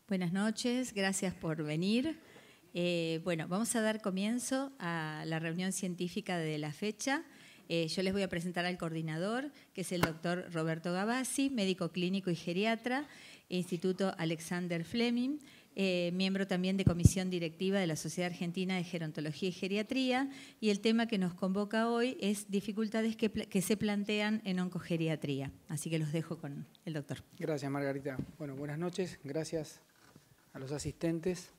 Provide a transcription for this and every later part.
Buenas noches, gracias por venir. Bueno, vamos a dar comienzo a la reunión científica de la fecha. Yo les voy a presentar al coordinador, que es el doctor Roberto Gavassi, médico clínico y geriatra, Instituto Alexander Fleming, miembro también de comisión directiva de la Sociedad Argentina de Gerontología y Geriatría, y el tema que nos convoca hoy es dificultades que se plantean en oncogeriatría. Así que los dejo con el doctor. Gracias, Margarita. Bueno, buenas noches. Gracias a los asistentes.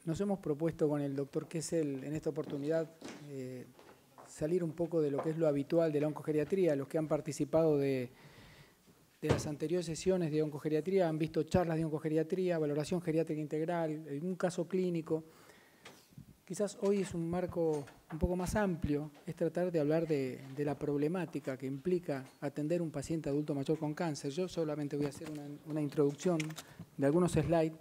Nos hemos propuesto con el doctor Kessel en esta oportunidad salir un poco de lo que es lo habitual de la oncogeriatría. Los que han participado de las anteriores sesiones de oncogeriatría han visto charlas de oncogeriatría, valoración geriátrica integral, un caso clínico. Quizás hoy es un marco un poco más amplio, es tratar de hablar de la problemática que implica atender un paciente adulto mayor con cáncer. Yo solamente voy a hacer una introducción de algunos slides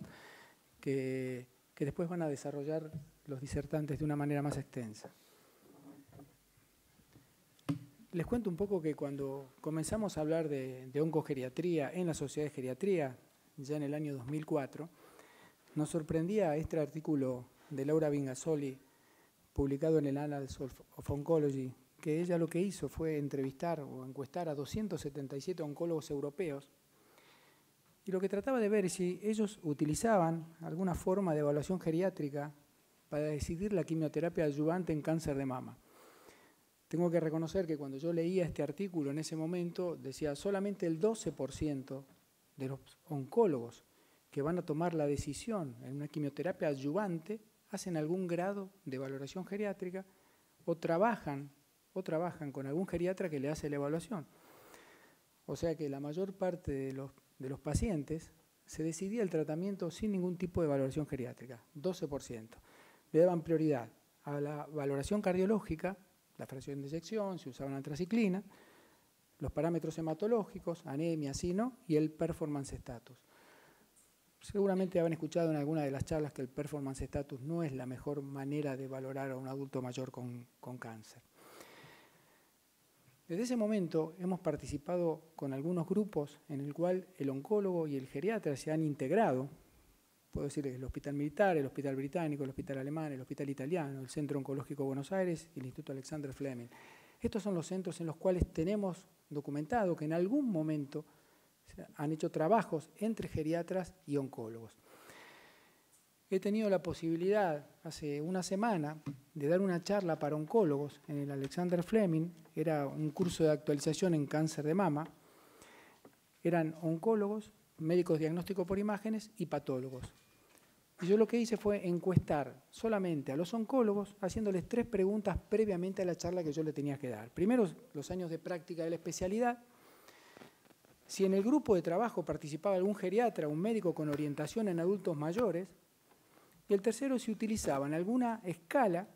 que después van a desarrollar los disertantes de una manera más extensa. Les cuento un poco que cuando comenzamos a hablar de oncogeriatría en la Sociedad de Geriatría, ya en el año 2004, nos sorprendía este artículo de Laura Vingasoli, publicado en el Annals of Oncology, que ella lo que hizo fue entrevistar o encuestar a 277 oncólogos europeos, y lo que trataba de ver es si ellos utilizaban alguna forma de evaluación geriátrica para decidir la quimioterapia adyuvante en cáncer de mama. Tengo que reconocer que cuando yo leía este artículo en ese momento decía solamente el 12% de los oncólogos que van a tomar la decisión en una quimioterapia adyuvante hacen algún grado de valoración geriátrica o trabajan con algún geriatra que le hace la evaluación. O sea que la mayor parte de los pacientes se decidía el tratamiento sin ningún tipo de valoración geriátrica, 12%. Le daban prioridad a la valoración cardiológica, la fracción de eyección, si usaban antraciclina, los parámetros hematológicos, anemia, sino, y el performance status. Seguramente habrán escuchado en alguna de las charlas que el performance status no es la mejor manera de valorar a un adulto mayor con cáncer. Desde ese momento hemos participado con algunos grupos en el cual el oncólogo y el geriatra se han integrado. Puedo decir el Hospital Militar, el Hospital Británico, el Hospital Alemán, el Hospital Italiano, el Centro Oncológico Buenos Aires y el Instituto Alexander Fleming. Estos son los centros en los cuales tenemos documentado que en algún momento han hecho trabajos entre geriatras y oncólogos. He tenido la posibilidad hace una semana de dar una charla para oncólogos en el Alexander Fleming. Era un curso de actualización en cáncer de mama. Eran oncólogos, médicos diagnósticos por imágenes y patólogos. Y yo lo que hice fue encuestar solamente a los oncólogos, haciéndoles 3 preguntas previamente a la charla que yo le tenía que dar. Primero, los años de práctica de la especialidad. Si en el grupo de trabajo participaba algún geriatra, un médico con orientación en adultos mayores. Y el tercero, si utilizaban alguna escala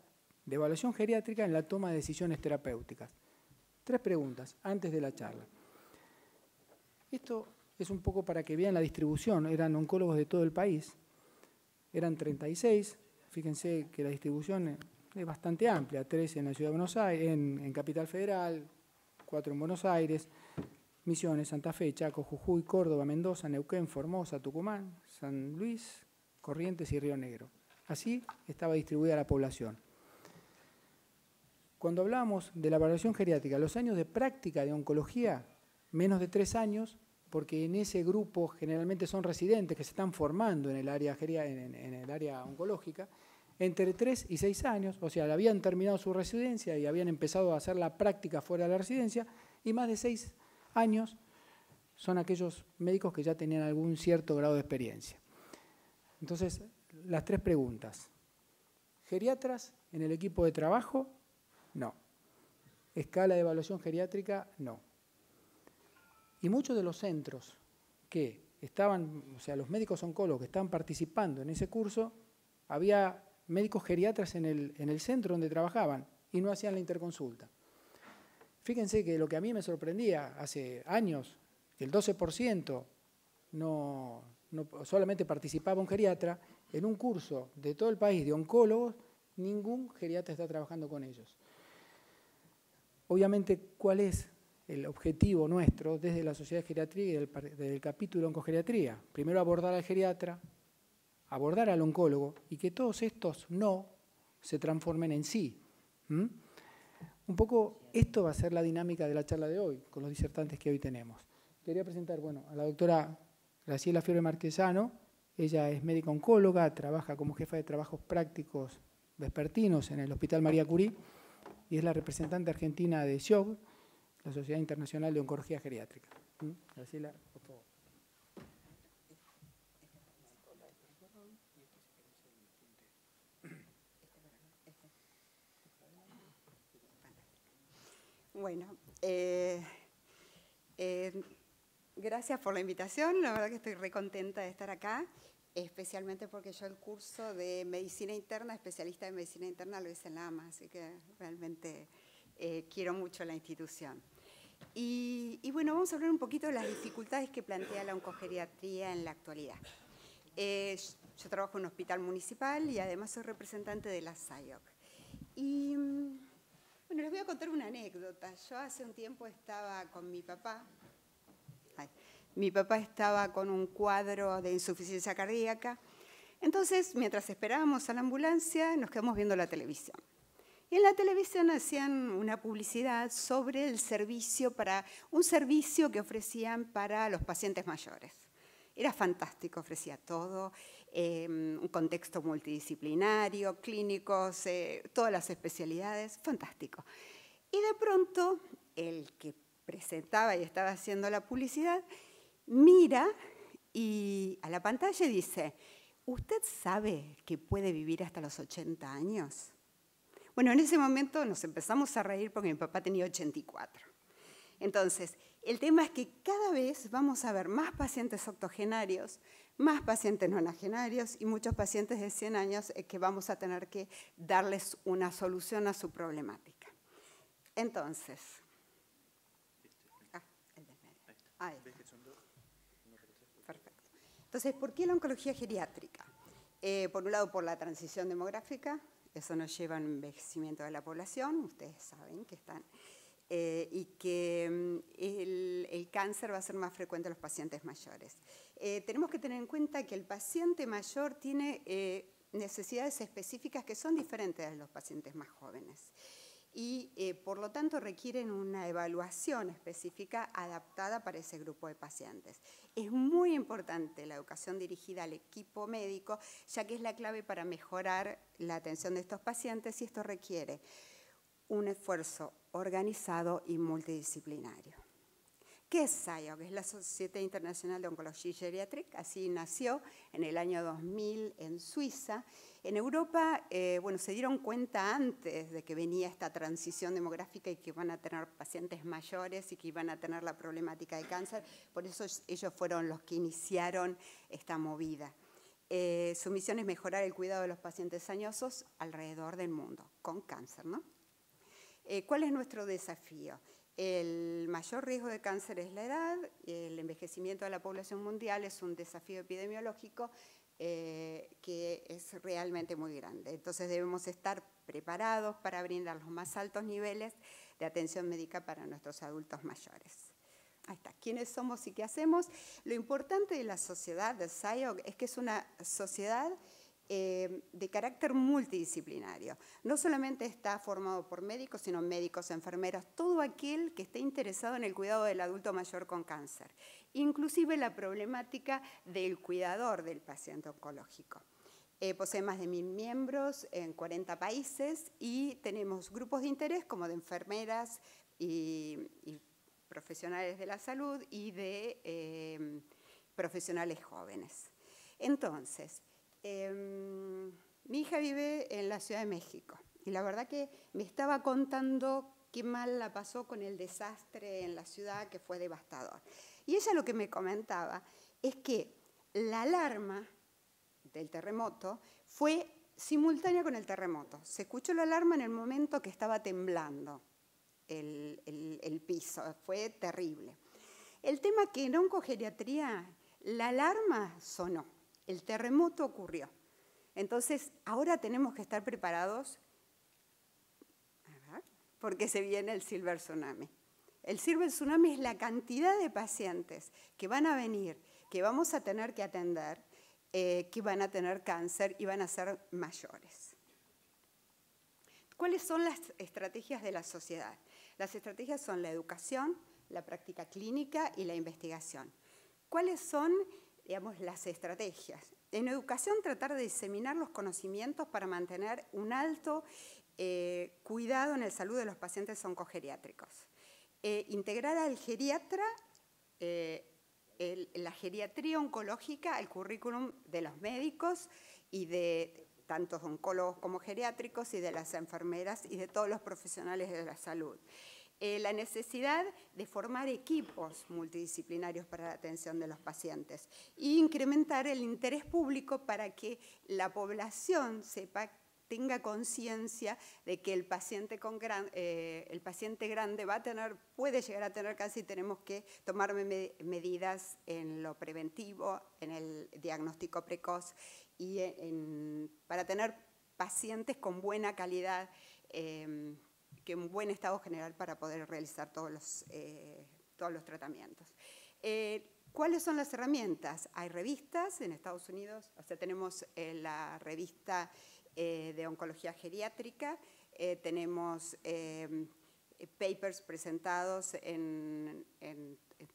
de evaluación geriátrica en la toma de decisiones terapéuticas. 3 preguntas antes de la charla. Esto es un poco para que vean la distribución. Eran oncólogos de todo el país. Eran 36. Fíjense que la distribución es bastante amplia. 3 en la Ciudad de Buenos Aires, en Capital Federal, 4 en Buenos Aires, Misiones, Santa Fe, Chaco, Jujuy, Córdoba, Mendoza, Neuquén, Formosa, Tucumán, San Luis, Corrientes y Río Negro. Así estaba distribuida la población. Cuando hablábamos de la evaluación geriátrica, los años de práctica de oncología, menos de 3 años, porque en ese grupo generalmente son residentes que se están formando en el área oncológica, entre 3 y 6 años, o sea, habían terminado su residencia y habían empezado a hacer la práctica fuera de la residencia, y más de 6 años son aquellos médicos que ya tenían algún cierto grado de experiencia. Entonces, las 3 preguntas. ¿Geriatras en el equipo de trabajo? No. ¿Escala de evaluación geriátrica? No. Y muchos de los centros que estaban, o sea, los médicos oncólogos que estaban participando en ese curso, había médicos geriatras en el centro donde trabajaban y no hacían la interconsulta. Fíjense que lo que a mí me sorprendía hace años, que el 12% no solamente participaba un geriatra, en un curso de todo el país de oncólogos, ningún geriatra está trabajando con ellos. Obviamente, ¿cuál es el objetivo nuestro desde la Sociedad de Geriatría y del capítulo Oncogeriatría. Primero abordar al geriatra, abordar al oncólogo y que todos estos no se transformen en sí. Un poco esto va a ser la dinámica de la charla de hoy, con los disertantes que hoy tenemos. Quería presentar a la doctora Graciela Fiore Marquesano. Ella es médica oncóloga, trabaja como jefa de trabajos prácticos vespertinos en el Hospital María Curie y es la representante argentina de SIOG, la Sociedad Internacional de Oncología Geriátrica. Graciela, por favor. Bueno, gracias por la invitación. La verdad que estoy re contenta de estar acá, especialmente porque yo el curso de medicina interna, especialista en medicina interna, lo hice en la AMA, así que realmente quiero mucho la institución. Y bueno, vamos a hablar un poquito de las dificultades que plantea la oncogeriatría en la actualidad. Yo trabajo en un hospital municipal y además soy representante de la SAIOC. Y bueno, les voy a contar una anécdota. Yo hace un tiempo estaba con mi papá. Mi papá estaba con un cuadro de insuficiencia cardíaca. Entonces, mientras esperábamos a la ambulancia, nos quedamos viendo la televisión. Y en la televisión hacían una publicidad sobre el servicio un servicio que ofrecían para los pacientes mayores. Era fantástico, ofrecía todo, un contexto multidisciplinario, clínicos, todas las especialidades, fantástico. Y de pronto, el que presentaba y estaba haciendo la publicidad, mira a la pantalla y dice, ¿usted sabe que puede vivir hasta los 80 años? Bueno, en ese momento nos empezamos a reír porque mi papá tenía 84. Entonces, el tema es que cada vez vamos a ver más pacientes octogenarios, más pacientes nonagenarios y muchos pacientes de 100 años que vamos a tener que darles una solución a su problemática. Entonces, perfecto. Entonces, ¿por qué la oncología geriátrica? Por un lado, por la transición demográfica, eso nos lleva a un envejecimiento de la población, ustedes saben que están, y que el cáncer va a ser más frecuente en los pacientes mayores. Tenemos que tener en cuenta que el paciente mayor tiene necesidades específicas que son diferentes de los pacientes más jóvenes y por lo tanto requieren una evaluación específica adaptada para ese grupo de pacientes. Es muy importante la educación dirigida al equipo médico, ya que es la clave para mejorar la atención de estos pacientes y esto requiere un esfuerzo organizado y multidisciplinario. ¿Qué es SAIOC? Es la Sociedad Internacional de Oncología Geriátrica, así nació en el año 2000 en Suiza. En Europa, bueno, se dieron cuenta antes de que venía esta transición demográfica y que iban a tener pacientes mayores y que iban a tener la problemática de cáncer, por eso ellos fueron los que iniciaron esta movida. Su misión es mejorar el cuidado de los pacientes añosos alrededor del mundo, con cáncer, ¿no? ¿Cuál es nuestro desafío? El mayor riesgo de cáncer es la edad, el envejecimiento de la población mundial es un desafío epidemiológico que es realmente muy grande. Entonces debemos estar preparados para brindar los más altos niveles de atención médica para nuestros adultos mayores. Ahí está. ¿Quiénes somos y qué hacemos? Lo importante de la sociedad de SAIOC es que es una sociedad de carácter multidisciplinario. No solamente está formado por médicos, sino médicos, enfermeras, todo aquel que esté interesado en el cuidado del adulto mayor con cáncer, inclusive la problemática del cuidador del paciente oncológico. Posee más de 1000 miembros en 40 países y tenemos grupos de interés como de enfermeras y profesionales de la salud y de profesionales jóvenes. Entonces, mi hija vive en la Ciudad de México y la verdad que me estaba contando qué mal la pasó con el desastre en la ciudad que fue devastador. Y ella lo que me comentaba es que la alarma del terremoto fue simultánea con el terremoto. Se escuchó la alarma en el momento que estaba temblando el piso, fue terrible. El tema que en oncogeriatría la alarma sonó. El terremoto ocurrió. Entonces, ahora tenemos que estar preparados porque se viene el Silver Tsunami. El silver tsunami es la cantidad de pacientes que van a venir, que vamos a tener que atender, que van a tener cáncer y van a ser mayores. ¿Cuáles son las estrategias de la sociedad? Las estrategias son la educación, la práctica clínica y la investigación. ¿Cuáles son, digamos, las estrategias? En educación, tratar de diseminar los conocimientos para mantener un alto cuidado en la salud de los pacientes oncogeriátricos. Integrar al geriatra, la geriatría oncológica al currículum de los médicos y de tanto oncólogos como geriátricos y de las enfermeras y de todos los profesionales de la salud. La necesidad de formar equipos multidisciplinarios para la atención de los pacientes e incrementar el interés público para que la población tenga conciencia de que el paciente grande puede llegar a tener cáncer y tenemos que tomar medidas en lo preventivo, en el diagnóstico precoz y para tener pacientes con buena calidad, que en buen estado general para poder realizar todos los tratamientos. ¿Cuáles son las herramientas? Hay revistas en Estados Unidos, o sea, tenemos la revista de oncología geriátrica, tenemos papers presentados en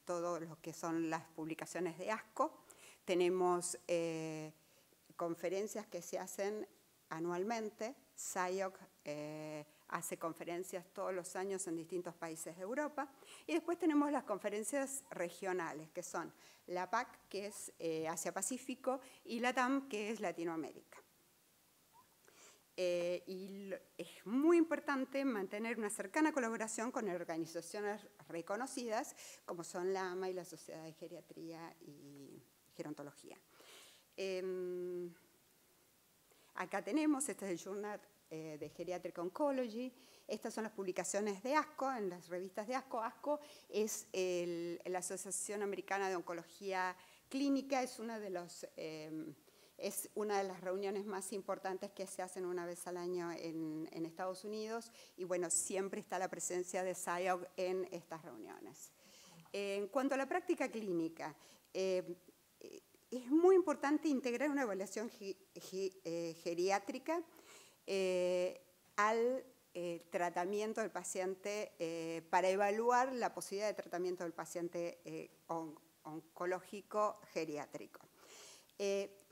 todo lo que son las publicaciones de ASCO, tenemos conferencias que se hacen anualmente, SIOC hace conferencias todos los años en distintos países de Europa, y después tenemos las conferencias regionales, que son la PAC, que es Asia-Pacífico, y la TAM, que es Latinoamérica. Y es muy importante mantener una cercana colaboración con organizaciones reconocidas, como son la AMA y la Sociedad de Geriatría y Gerontología. Acá tenemos, este es el Journal de Geriatric Oncology. Estas son las publicaciones de ASCO, en las revistas de ASCO. ASCO es la Asociación Americana de Oncología Clínica, es una de las reuniones más importantes que se hacen una vez al año en Estados Unidos, y bueno, siempre está la presencia de SIOC en estas reuniones. En cuanto a la práctica clínica, es muy importante integrar una evaluación geriátrica al tratamiento del paciente para evaluar la posibilidad de tratamiento del paciente oncológico geriátrico.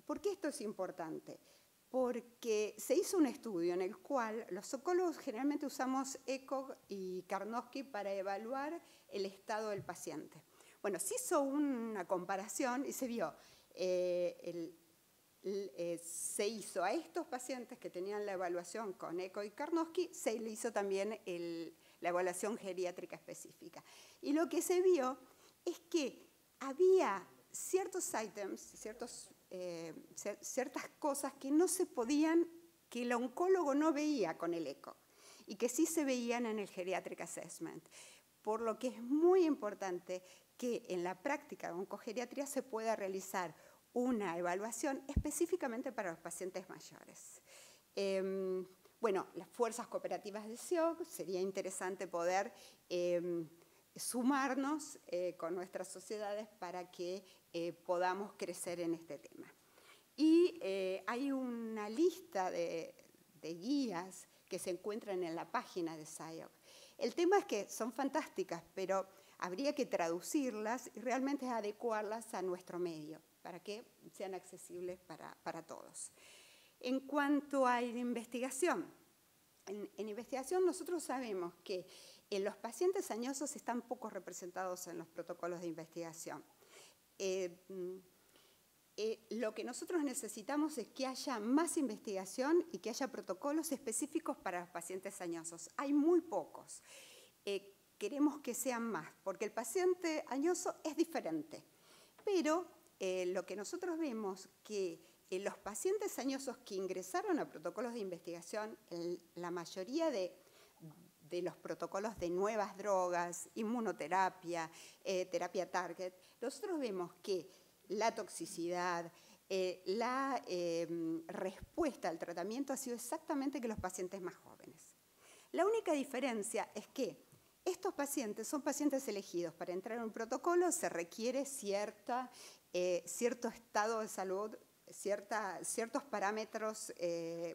¿Por qué esto es importante? Porque se hizo un estudio en el cual los oncólogos generalmente usamos ECOG y Karnofsky para evaluar el estado del paciente. Bueno, se hizo una comparación y se vio, se hizo a estos pacientes que tenían la evaluación con ECOG y Karnofsky, se le hizo también la evaluación geriátrica específica. Y lo que se vio es que había ciertos ítems, ciertas cosas que no se podían, que el oncólogo no veía con el ECOG y que sí se veían en el Geriatric Assessment. Por lo que es muy importante que en la práctica de oncogeriatría se pueda realizar una evaluación específicamente para los pacientes mayores. Bueno, las fuerzas cooperativas de SIOC, sería interesante poder sumarnos con nuestras sociedades para que podamos crecer en este tema. Y hay una lista de guías que se encuentran en la página de SIOC. El tema es que son fantásticas, pero habría que traducirlas y realmente adecuarlas a nuestro medio para que sean accesibles para todos. En cuanto a la investigación, en investigación nosotros sabemos que los pacientes añosos están poco representados en los protocolos de investigación. Lo que nosotros necesitamos es que haya más investigación y que haya protocolos específicos para los pacientes añosos. Hay muy pocos. Queremos que sean más, porque el paciente añoso es diferente. Pero lo que nosotros vemos que los pacientes añosos que ingresaron a protocolos de investigación, la mayoría de los protocolos de nuevas drogas, inmunoterapia, terapia target, nosotros vemos que la toxicidad, la respuesta al tratamiento ha sido exactamente que los pacientes más jóvenes. La única diferencia es que estos pacientes son pacientes elegidos. Para entrar en un protocolo se requiere cierto estado de salud, ciertos parámetros,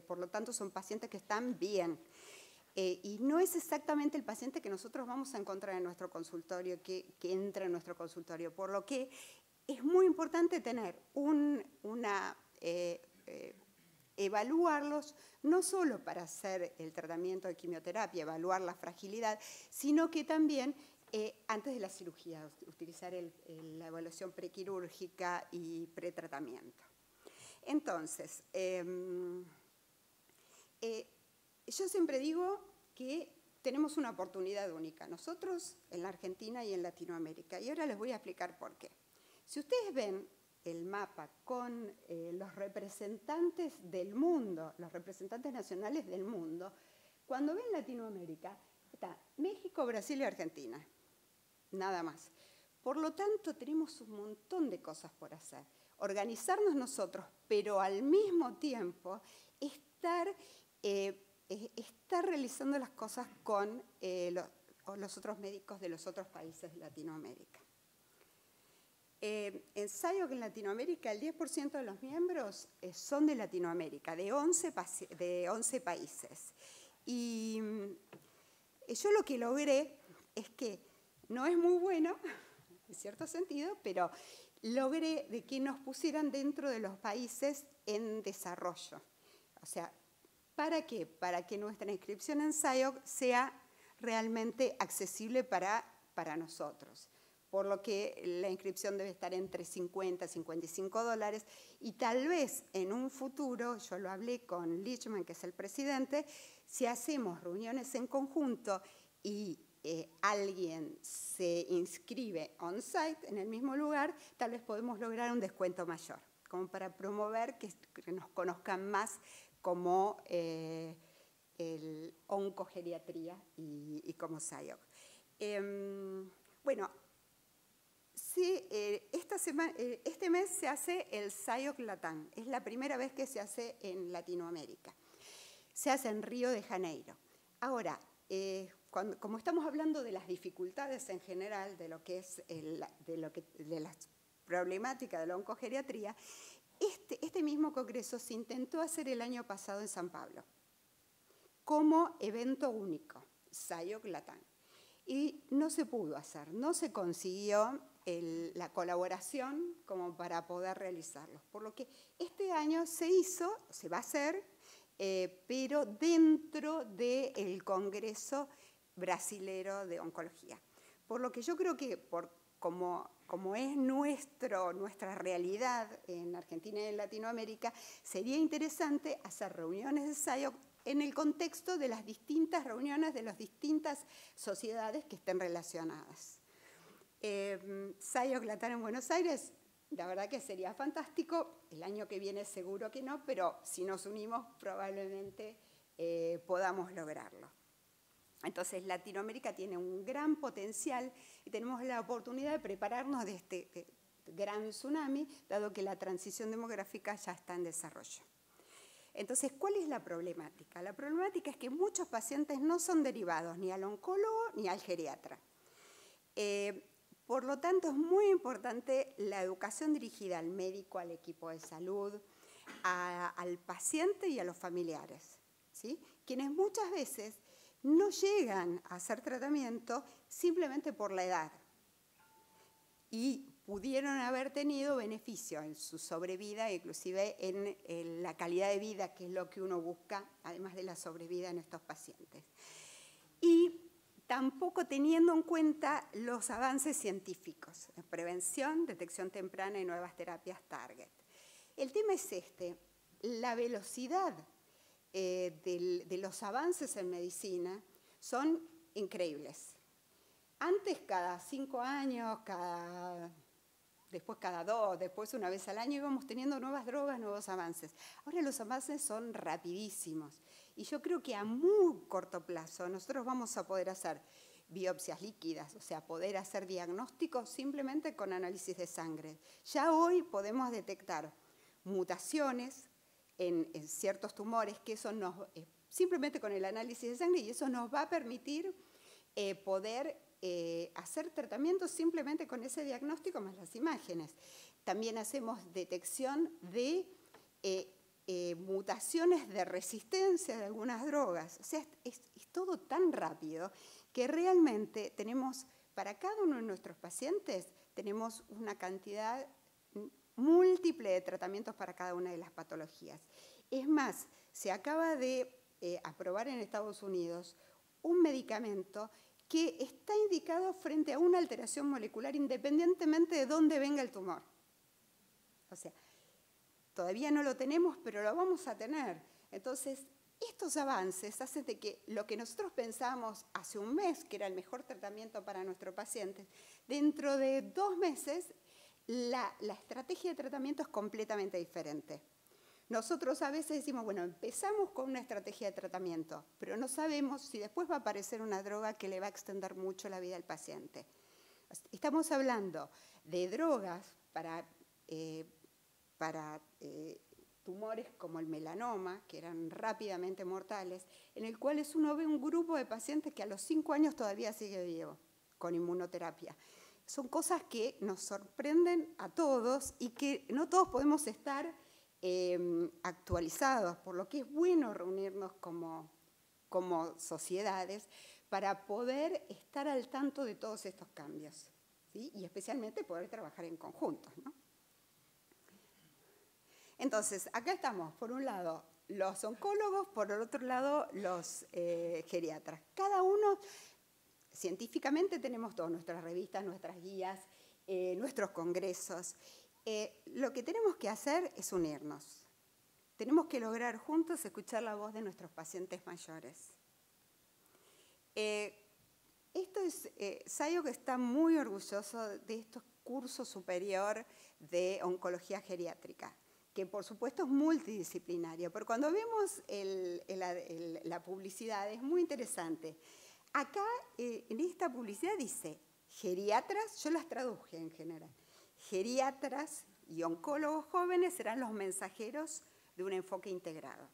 por lo tanto son pacientes que están bien. Y no es exactamente el paciente que nosotros vamos a encontrar en nuestro consultorio, que entra en nuestro consultorio, por lo que es muy importante tener evaluarlos no solo para hacer el tratamiento de quimioterapia, evaluar la fragilidad, sino que también antes de la cirugía, utilizar la evaluación prequirúrgica y pretratamiento. Entonces, yo siempre digo que tenemos una oportunidad única, nosotros en la Argentina y en Latinoamérica, y ahora les voy a explicar por qué. Si ustedes ven el mapa con los representantes del mundo, los representantes nacionales del mundo, cuando ven Latinoamérica, está México, Brasil y Argentina, nada más. Por lo tanto, tenemos un montón de cosas por hacer. Organizarnos nosotros, pero al mismo tiempo estar realizando las cosas con los otros médicos de los otros países de Latinoamérica. En SIOC en Latinoamérica, el 10% de los miembros son de Latinoamérica, de 11 países. Y yo lo que logré es que no es muy bueno, en cierto sentido, pero logré de que nos pusieran dentro de los países en desarrollo. O sea, ¿para qué? Para que nuestra inscripción en SIOC sea realmente accesible para nosotros. Por lo que la inscripción debe estar entre $50 y $55, y tal vez en un futuro, yo lo hablé con Lichman, que es el presidente, si hacemos reuniones en conjunto y alguien se inscribe on-site en el mismo lugar, tal vez podemos lograr un descuento mayor, como para promover que nos conozcan más como el oncogeriatría y como SIOC. Bueno, sí, este mes se hace el SIOC Latam. Es la primera vez que se hace en Latinoamérica. Se hace en Río de Janeiro. Ahora, como estamos hablando de las dificultades en general, de lo que es de las problemáticas de la oncogeriatría, este mismo congreso se intentó hacer el año pasado en San Pablo, como evento único, SIOC Latam. Y no se pudo hacer, no se consiguió la colaboración como para poder realizarlos. Por lo que este año se va a hacer, pero dentro del Congreso Brasilero de Oncología. Por lo que yo creo que como es nuestra realidad en Argentina y en Latinoamérica, sería interesante hacer reuniones de SIOC en el contexto de las distintas reuniones de las distintas sociedades que estén relacionadas. SIOC Latam en Buenos Aires, la verdad que sería fantástico. El año que viene seguro que no, pero si nos unimos probablemente podamos lograrlo. Entonces Latinoamérica tiene un gran potencial y tenemos la oportunidad de prepararnos de este gran tsunami, dado que la transición demográfica ya está en desarrollo. Entonces, ¿cuál es la problemática? La problemática es que muchos pacientes no son derivados ni al oncólogo ni al geriatra. Por lo tanto, es muy importante la educación dirigida al médico, al equipo de salud, al paciente y a los familiares, ¿sí? Quienes muchas veces no llegan a hacer tratamiento simplemente por la edad y pudieron haber tenido beneficio en su sobrevida, inclusive en la calidad de vida, que es lo que uno busca, además de la sobrevida en estos pacientes. Y tampoco teniendo en cuenta los avances científicos, en prevención, detección temprana y nuevas terapias target. El tema es la velocidad de los avances en medicina son increíbles. Antes cada 5 años, después cada 2, después una vez al año íbamos teniendo nuevas drogas, nuevos avances. Ahora los avances son rapidísimos y yo creo que a muy corto plazo nosotros vamos a poder hacer biopsias líquidas, o sea, poder hacer diagnósticos simplemente con análisis de sangre. Ya hoy podemos detectar mutaciones en ciertos tumores, que eso simplemente con el análisis de sangre, y eso nos va a permitir poder hacer tratamientos simplemente con ese diagnóstico más las imágenes. También hacemos detección de mutaciones de resistencia de algunas drogas. O sea, es todo tan rápido que realmente tenemos, para cada uno de nuestros pacientes, tenemos una cantidad múltiple de tratamientos para cada una de las patologías. Es más, se acaba de aprobar en Estados Unidos un medicamento que está indicado frente a una alteración molecular independientemente de dónde venga el tumor. O sea, todavía no lo tenemos, pero lo vamos a tener. Entonces, estos avances hacen de que lo que nosotros pensábamos hace un mes, que era el mejor tratamiento para nuestro paciente, dentro de 2 meses, la estrategia de tratamiento es completamente diferente. Nosotros a veces decimos, bueno, empezamos con una estrategia de tratamiento, pero no sabemos si después va a aparecer una droga que le va a extender mucho la vida al paciente. Estamos hablando de drogas para tumores como el melanoma, que eran rápidamente mortales, en el cual uno ve un grupo de pacientes que a los 5 años todavía sigue vivo, con inmunoterapia. Son cosas que nos sorprenden a todos y que no todos podemos estar actualizados, por lo que es bueno reunirnos como sociedades para poder estar al tanto de todos estos cambios, ¿sí? Y especialmente poder trabajar en conjunto, ¿no? Entonces, acá estamos, por un lado, los oncólogos, por el otro lado, los geriatras. Cada uno, científicamente, tenemos todas nuestras revistas, nuestras guías, nuestros congresos. Lo que tenemos que hacer es unirnos. Tenemos que lograr juntos escuchar la voz de nuestros pacientes mayores. SAIOC está muy orgulloso de estos cursos superior de oncología geriátrica, que por supuesto es multidisciplinario, pero cuando vemos la publicidad es muy interesante. Acá en esta publicidad dice geriatras, yo las traduje en general, geriatras y oncólogos jóvenes serán los mensajeros de un enfoque integrado.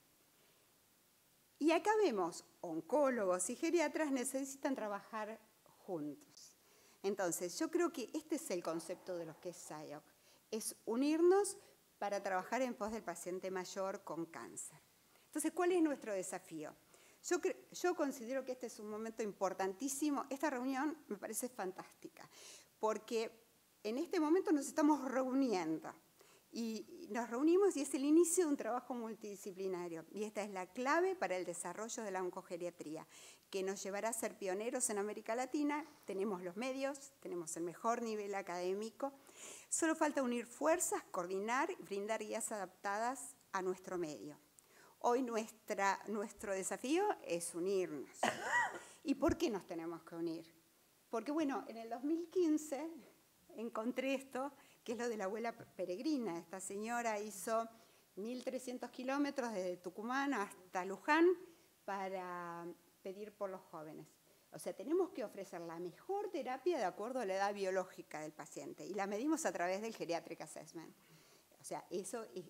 Y acá vemos oncólogos y geriatras necesitan trabajar juntos. Entonces, yo creo que este es el concepto de lo que es SAIOC, es unirnos para trabajar en pos del paciente mayor con cáncer. Entonces, ¿cuál es nuestro desafío? Yo considero que este es un momento importantísimo. Esta reunión me parece fantástica, porque en este momento nos estamos reuniendo. Y nos reunimos y es el inicio de un trabajo multidisciplinario. Y esta es la clave para el desarrollo de la oncogeriatría, que nos llevará a ser pioneros en América Latina. Tenemos los medios, tenemos el mejor nivel académico. Solo falta unir fuerzas, coordinar y brindar guías adaptadas a nuestro medio. Hoy nuestro desafío es unirnos. ¿Y por qué nos tenemos que unir? Porque, bueno, en el 2015 encontré esto, que es lo de la abuela peregrina. Esta señora hizo 1.300 kilómetros desde Tucumán hasta Luján para pedir por los jóvenes. O sea, tenemos que ofrecer la mejor terapia de acuerdo a la edad biológica del paciente y la medimos a través del Geriatric Assessment. O sea,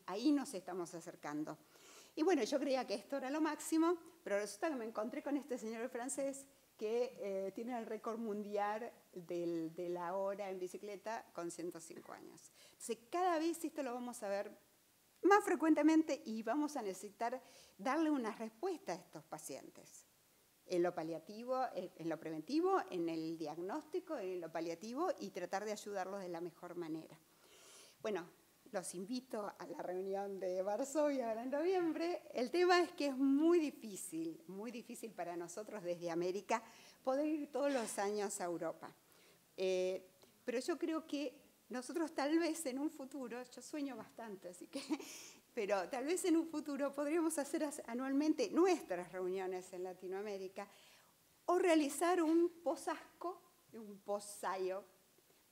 ahí nos estamos acercando. Y bueno, yo creía que esto era lo máximo, pero resulta que me encontré con este señor francés que tiene el récord mundial de la hora en bicicleta con 105 años. Entonces, cada vez esto lo vamos a ver más frecuentemente y vamos a necesitar darle una respuesta a estos pacientes. En lo paliativo, en lo preventivo, en el diagnóstico, en lo paliativo y tratar de ayudarlos de la mejor manera. Bueno, los invito a la reunión de Varsovia ahora en noviembre. El tema es que es muy difícil para nosotros desde América poder ir todos los años a Europa. Pero yo creo que nosotros tal vez en un futuro, yo sueño bastante, así que, pero tal vez en un futuro podríamos hacer anualmente nuestras reuniones en Latinoamérica o realizar un post-ASCO, un post-SAIOC,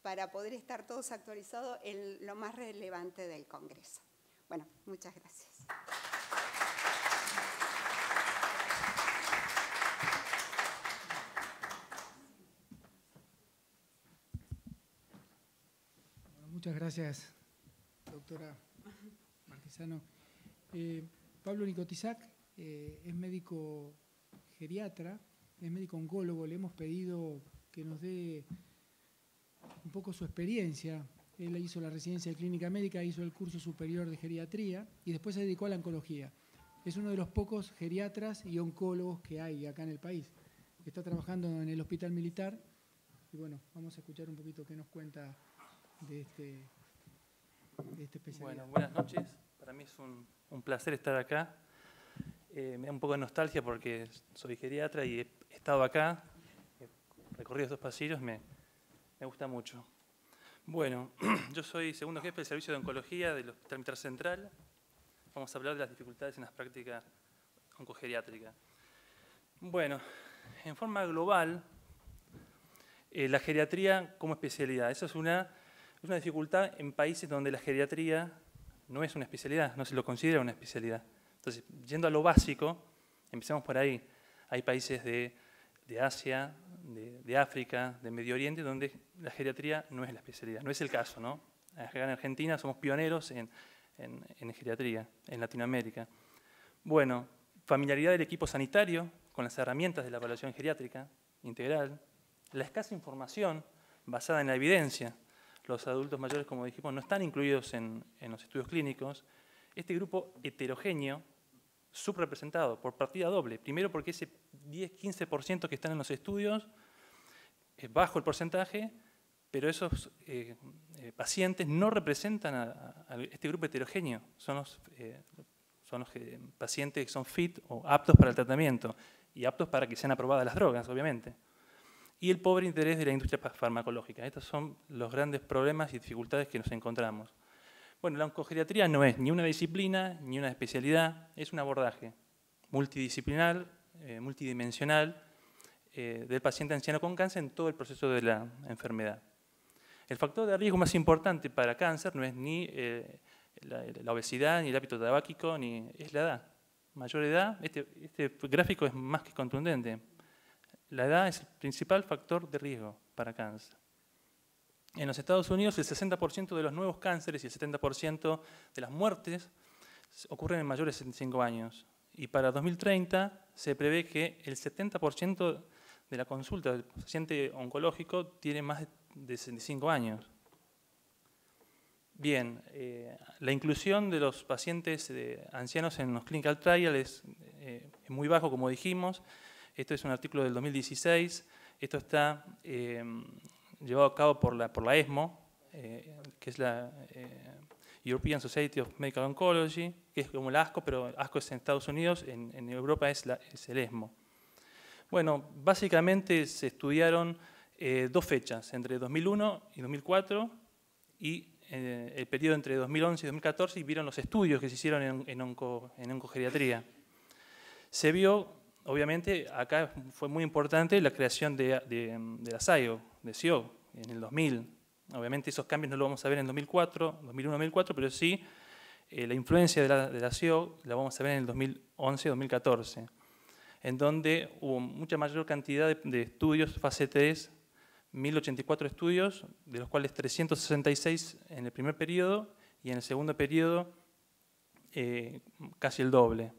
para poder estar todos actualizados en lo más relevante del Congreso. Bueno, muchas gracias. Bueno, muchas gracias, doctora Marquesano. Pablo Nicotizac es médico geriatra es médico oncólogo, le hemos pedido que nos dé un poco su experiencia. Él hizo la residencia de clínica médica, hizo el curso superior de geriatría y después se dedicó a la oncología. Es uno de los pocos geriatras y oncólogos que hay acá en el país. Está trabajando en el Hospital Militar y bueno, vamos a escuchar un poquito qué nos cuenta de este especialidad. Bueno, buenas noches. Para mí es un placer estar acá. Me da un poco de nostalgia porque soy geriatra y he estado acá, he recorrido estos pasillos, me gusta mucho. Bueno, yo soy segundo jefe del Servicio de Oncología del Hospital Militar Central. Vamos a hablar de las dificultades en las prácticas oncogeriátricas. Bueno, en forma global, la geriatría como especialidad. Esa es una dificultad en países donde la geriatría no es una especialidad, no se lo considera una especialidad. Entonces, yendo a lo básico, empezamos por ahí. Hay países de Asia, de África, de Medio Oriente, donde la geriatría no es la especialidad. No es el caso, ¿no? Acá en Argentina somos pioneros en geriatría, en Latinoamérica. Bueno, familiaridad del equipo sanitario con las herramientas de la evaluación geriátrica integral, la escasa información basada en la evidencia. Los adultos mayores, como dijimos, no están incluidos en los estudios clínicos. Este grupo heterogéneo, subrepresentado por partida doble. Primero porque ese 10-15% que están en los estudios es bajo el porcentaje, pero esos pacientes no representan a este grupo heterogéneo. Son los pacientes que son fit o aptos para el tratamiento y aptos para que sean aprobadas las drogas, obviamente. Y el pobre interés de la industria farmacológica. Estos son los grandes problemas y dificultades que nos encontramos. Bueno, la oncogeriatría no es ni una disciplina ni una especialidad, es un abordaje multidisciplinar, multidimensional del paciente anciano con cáncer en todo el proceso de la enfermedad. El factor de riesgo más importante para cáncer no es ni la obesidad, ni el hábito tabáquico, ni es la edad. Mayor edad, este gráfico es más que contundente. La edad es el principal factor de riesgo para cáncer. En los Estados Unidos, el 60% de los nuevos cánceres y el 70% de las muertes ocurren en mayores de 65 años. Y para 2030 se prevé que el 70% de la consulta del paciente oncológico tiene más de 65 años. Bien, la inclusión de los pacientes ancianos en los clinical trials es muy bajo, como dijimos. Esto es un artículo del 2016. Esto está llevado a cabo por la ESMO, que es la European Society of Medical Oncology, que es como la ASCO, pero ASCO es en Estados Unidos, en Europa es el ESMO. Bueno, básicamente se estudiaron 2 fechas, entre 2001 y 2004, y el periodo entre 2011 y 2014, y vieron los estudios que se hicieron en oncogeriatría. Se vio, obviamente, acá fue muy importante la creación de la SIO, de SIO, en el 2000. Obviamente esos cambios no lo vamos a ver en 2001-2004, pero sí la influencia de la SIO la vamos a ver en el 2011-2014, en donde hubo mucha mayor cantidad de estudios, fase 3, 1084 estudios, de los cuales 366 en el primer periodo y en el segundo periodo casi el doble.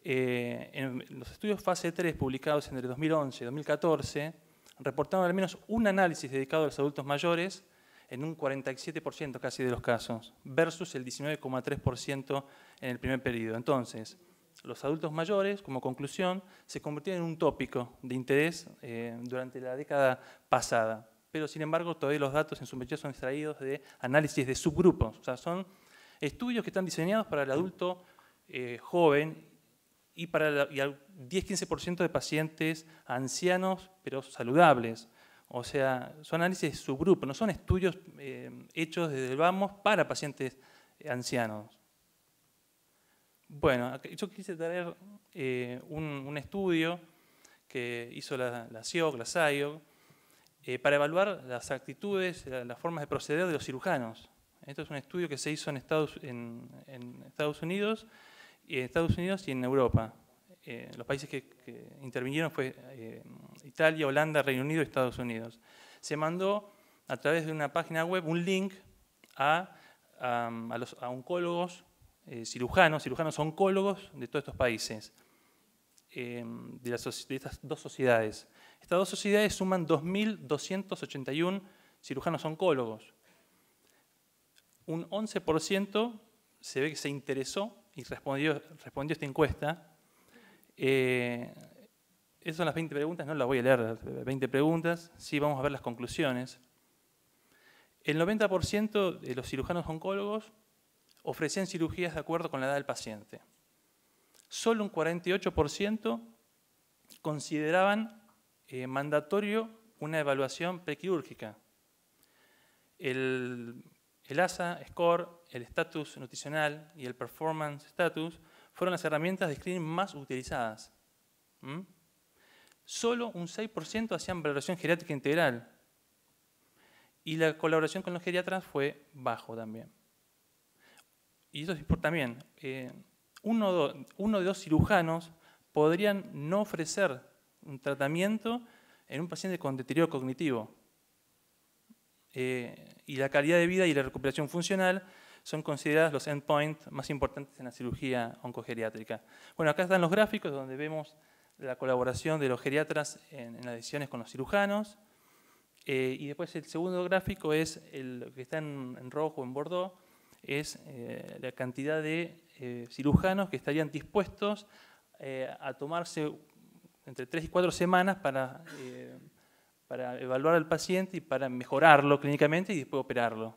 En los estudios fase 3 publicados entre 2011 y 2014 reportaron al menos un análisis dedicado a los adultos mayores en un 47% casi de los casos, versus el 19,3% en el primer periodo. Entonces, los adultos mayores, como conclusión, se convirtieron en un tópico de interés durante la década pasada. Pero, sin embargo, todavía los datos en su mayoría son extraídos de análisis de subgrupos. O sea, son estudios que están diseñados para el adulto joven y para el 10-15% de pacientes ancianos, pero saludables. O sea, son análisis de subgrupos, no son estudios hechos desde el vamos para pacientes ancianos. Bueno, yo quise traer un estudio que hizo la SIOC, la SIOC, para evaluar las actitudes, las formas de proceder de los cirujanos. Esto es un estudio que se hizo en Estados Unidos y en Europa. Los países que intervinieron fue Italia, Holanda, Reino Unido y Estados Unidos. Se mandó a través de una página web un link a oncólogos, cirujanos oncólogos de todos estos países. de estas dos sociedades. Estas dos sociedades suman 2.281 cirujanos oncólogos. Un 11% se ve que se interesó y respondió a esta encuesta. Esas son las 20 preguntas, no las voy a leer, las 20 preguntas, sí vamos a ver las conclusiones. El 90% de los cirujanos oncólogos ofrecían cirugías de acuerdo con la edad del paciente. Solo un 48% consideraban mandatorio una evaluación prequirúrgica. El ASA Score, el Status Nutricional y el Performance Status fueron las herramientas de screening más utilizadas. Solo un 6% hacían valoración geriátrica integral. Y la colaboración con los geriatras fue bajo también. Y eso es importante también. Uno de dos cirujanos podrían no ofrecer un tratamiento en un paciente con deterioro cognitivo. Y la calidad de vida y la recuperación funcional son consideradas los endpoints más importantes en la cirugía oncogeriátrica. Bueno, acá están los gráficos donde vemos la colaboración de los geriatras en las decisiones con los cirujanos. Y después el segundo gráfico es el que está en rojo, en bordeaux, es la cantidad de cirujanos que estarían dispuestos a tomarse entre 3 y 4 semanas para evaluar al paciente y para mejorarlo clínicamente y después operarlo.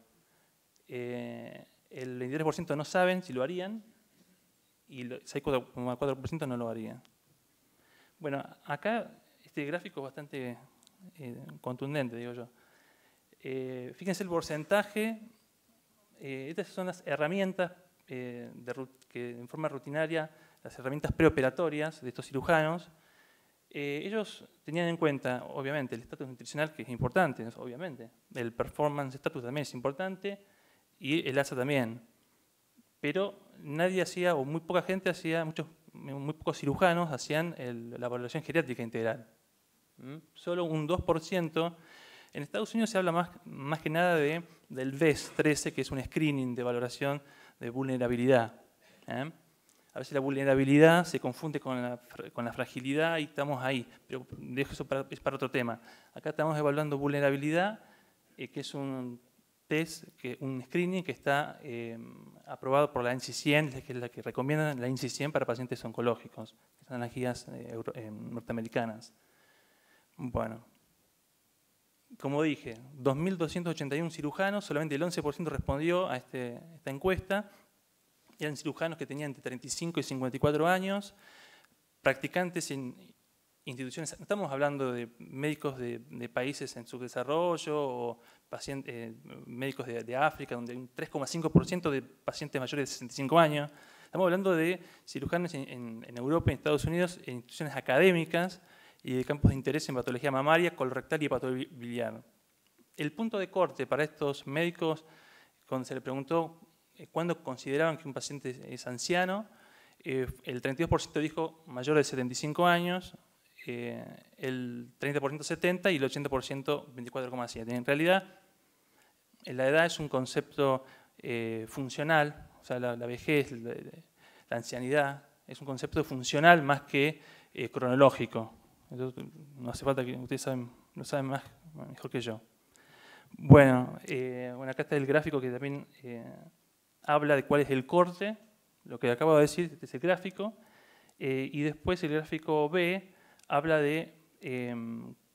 El 23% no saben si lo harían y el 6,4% no lo harían. Bueno, acá este gráfico es bastante contundente, digo yo. Fíjense el porcentaje. Estas son las herramientas que en forma rutinaria, las herramientas preoperatorias de estos cirujanos. Ellos tenían en cuenta, obviamente, el estatus nutricional, que es importante, obviamente. El performance status también es importante y el ASA también. Pero nadie hacía, o muy poca gente hacía, muy pocos cirujanos hacían la valoración geriátrica integral. Solo un 2%. En Estados Unidos se habla más que nada del VES-13, que es un screening de valoración de vulnerabilidad. A veces la vulnerabilidad se confunde con la fragilidad y estamos ahí, pero eso es para otro tema. Acá estamos evaluando vulnerabilidad, que es un test, un screening que está aprobado por la NCCN, que es la que recomienda la NCCN para pacientes oncológicos, que son las guías norteamericanas. Bueno, como dije, 2.281 cirujanos, solamente el 11% respondió a esta encuesta. Eran cirujanos que tenían entre 35 y 54 años, practicantes en instituciones. No estamos hablando de médicos de países en subdesarrollo o médicos de África, donde hay un 3,5% de pacientes mayores de 65 años. Estamos hablando de cirujanos en Europa y en Estados Unidos, en instituciones académicas y de campos de interés en patología mamaria, colorectal y hepatobiliar. El punto de corte para estos médicos, cuando se le preguntó cuándo consideraban que un paciente es anciano, el 32% dijo mayor de 75 años, el 30% 70 y el 80% 24,7. En realidad, la edad es un concepto funcional, o sea, la vejez, la ancianidad, es un concepto funcional más que cronológico. Entonces, no hace falta que ustedes lo saben mejor que yo. Bueno, acá está el gráfico que también habla de cuál es el corte, lo que acabo de decir, este es el gráfico, y después el gráfico B habla de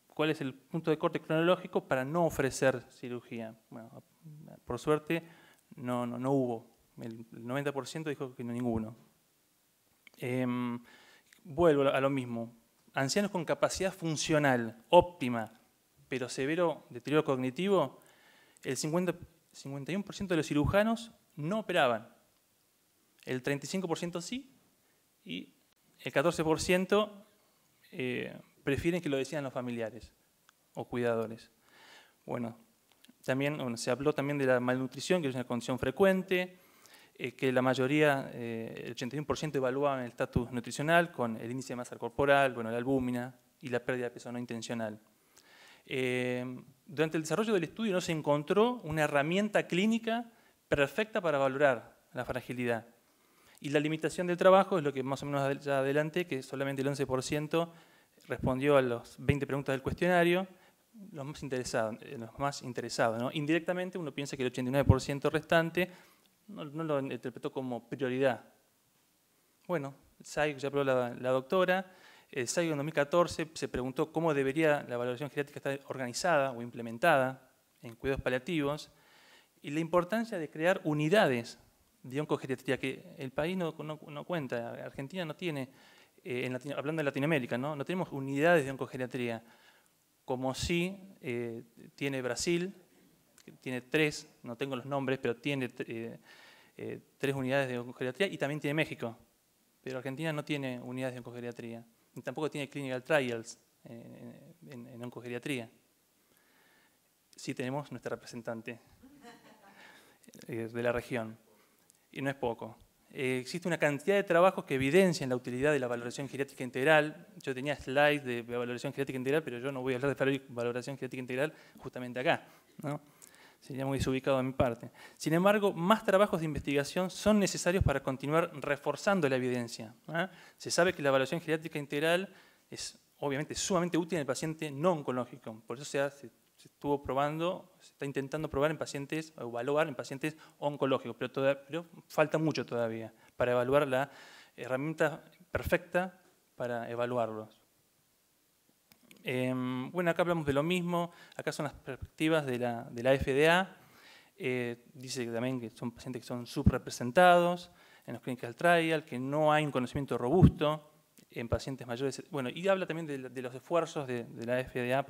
cuál es el punto de corte cronológico para no ofrecer cirugía. Bueno, por suerte no hubo, el 90% dijo que no ninguno. Vuelvo a lo mismo. Ancianos con capacidad funcional óptima, pero severo deterioro cognitivo, el 51% de los cirujanos no operaban, el 35% sí, y el 14% prefieren que lo decidan los familiares o cuidadores. Bueno, también se habló también de la malnutrición, que es una condición frecuente, que la mayoría, el 81% evaluaban el estatus nutricional con el índice de masa corporal, bueno, la albúmina y la pérdida de peso no intencional. Durante el desarrollo del estudio no se encontró una herramienta clínica perfecta para valorar la fragilidad. Y la limitación del trabajo es lo que más o menos ya adelanté, que solamente el 11% respondió a las 20 preguntas del cuestionario, los más interesados, ¿no? Indirectamente uno piensa que el 89% restante no lo interpretó como prioridad. Bueno, SAIG, ya habló la doctora, el SAIG en 2014 se preguntó cómo debería la valoración geriátrica estar organizada o implementada en cuidados paliativos y la importancia de crear unidades de oncogeriatría, que el país no cuenta. Argentina no tiene, hablando de Latinoamérica, no tenemos unidades de oncogeriatría, como sí tiene Brasil, que tiene 3, no tengo los nombres, pero tiene 3 unidades de oncogeriatría, y también tiene México. Pero Argentina no tiene unidades de oncogeriatría, ni tampoco tiene clinical trials en oncogeriatría. Sí tenemos nuestra representante de la región, y no es poco. Existe una cantidad de trabajos que evidencian la utilidad de la valoración geriátrica integral. Yo tenía slides de valoración geriátrica integral, pero yo no voy a hablar de valoración geriátrica integral justamente acá, ¿no? Sería muy desubicado de mi parte. Sin embargo, más trabajos de investigación son necesarios para continuar reforzando la evidencia, ¿eh? Se sabe que la evaluación geriátrica integral es obviamente sumamente útil en el paciente no oncológico. Por eso se estuvo probando, se está intentando probar en pacientes, o evaluar en pacientes oncológicos, pero falta mucho todavía para evaluar la herramienta perfecta para evaluarlos. Bueno, acá hablamos de lo mismo, acá son las perspectivas de la FDA, dice también que son pacientes que son subrepresentados en los clinical trials, que no hay un conocimiento robusto en pacientes mayores, bueno, y habla también de los esfuerzos de la FDA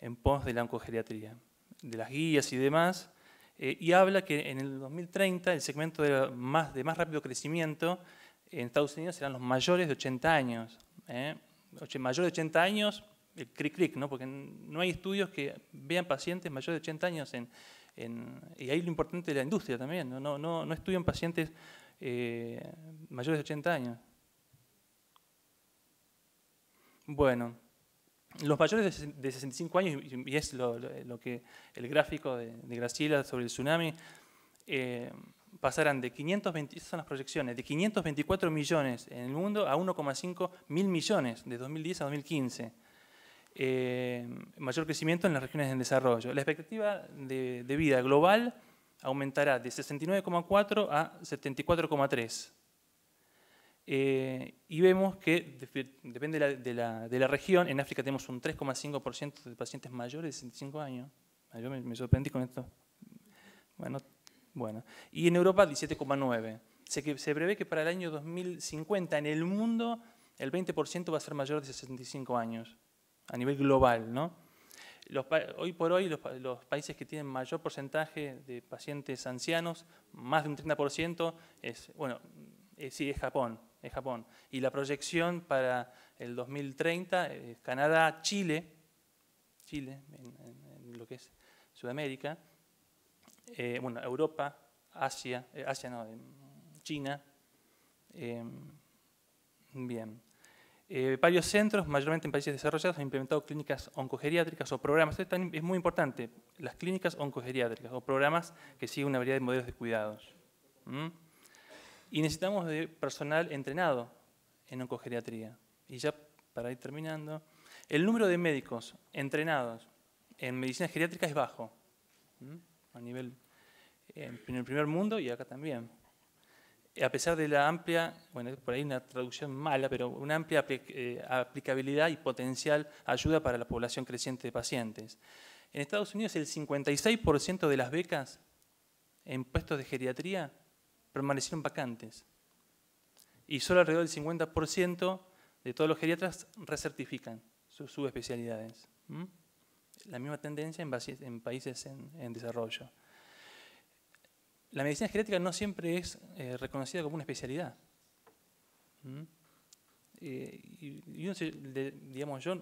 en pos de la oncogeriatría, de las guías y demás, y habla que en el 2030 el segmento de más rápido crecimiento en Estados Unidos serán los mayores de 80 años, mayores de 80 años, el cric, ¿no? Porque no hay estudios que vean pacientes mayores de 80 años y ahí lo importante de la industria también, no estudian pacientes mayores de 80 años. Bueno, los mayores de 65 años, y es lo que el gráfico de Graciela sobre el tsunami, pasarán de 520, esas son las proyecciones, de 524 millones en el mundo a 1,5 mil millones de 2010 a 2015. Mayor crecimiento en las regiones en desarrollo. La expectativa de vida global aumentará de 69,4 a 74,3. Y vemos que depende de la región. En África tenemos un 3,5% de pacientes mayores de 65 años. Yo me sorprendí con esto. Bueno. Y en Europa 17,9. Se prevé que para el año 2050 en el mundo el 20% va a ser mayor de 65 años a nivel global, ¿no? Hoy por hoy los países que tienen mayor porcentaje de pacientes ancianos, más de un 30%, es Japón. Y la proyección para el 2030 es Canadá, Chile en lo que es Sudamérica, Europa, China. Bien. Varios centros, mayormente en países desarrollados, han implementado clínicas oncogeriátricas o programas. Esto es muy importante, las clínicas oncogeriátricas o programas que siguen una variedad de modelos de cuidados. Y necesitamos de personal entrenado en oncogeriatría. Y ya para ir terminando, el número de médicos entrenados en medicina geriátrica es bajo, a nivel en el primer mundo y acá también. A pesar de la amplia, por ahí una traducción mala, pero una amplia aplicabilidad y potencial ayuda para la población creciente de pacientes. En Estados Unidos el 56% de las becas en puestos de geriatría permanecieron vacantes. Y solo alrededor del 50% de todos los geriatras recertifican sus subespecialidades. La misma tendencia en países en desarrollo. La medicina geriátrica no siempre es reconocida como una especialidad. Digamos, yo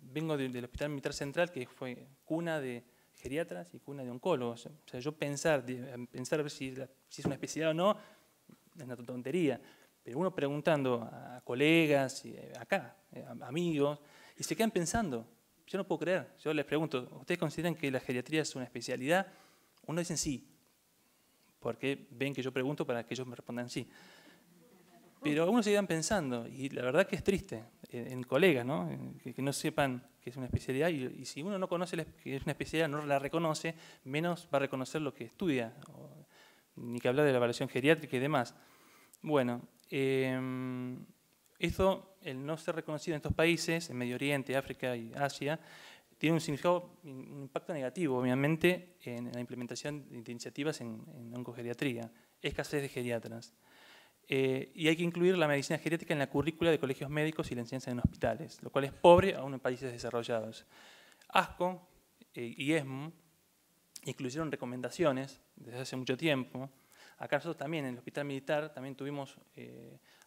vengo del Hospital Militar Central, que fue cuna de geriatras y cuna de oncólogos. O sea, yo pensar a ver si es una especialidad o no, es una tontería. Pero uno preguntando a colegas, acá, amigos, y se quedan pensando. Yo no puedo creer. Yo les pregunto, ¿ustedes consideran que la geriatría es una especialidad? Uno dicen sí. porque ven que yo pregunto para que ellos me respondan sí. Pero algunos se quedan pensando, y la verdad que es triste, en colegas, ¿no? Que no sepan que es una especialidad, y si uno no conoce que es una especialidad, no la reconoce, menos va a reconocer lo que estudia, ni que hablar de la evaluación geriátrica y demás. Bueno, esto, el no ser reconocido en estos países, en Medio Oriente, África y Asia, tiene un significado, un impacto negativo, obviamente, en la implementación de iniciativas en oncogeriatría, escasez de geriatras. Y hay que incluir la medicina geriátrica en la currícula de colegios médicos y la enseñanza en hospitales, lo cual es pobre aún en países desarrollados. ASCO y ESMO incluyeron recomendaciones desde hace mucho tiempo. Acá nosotros también, en el Hospital Militar, también tuvimos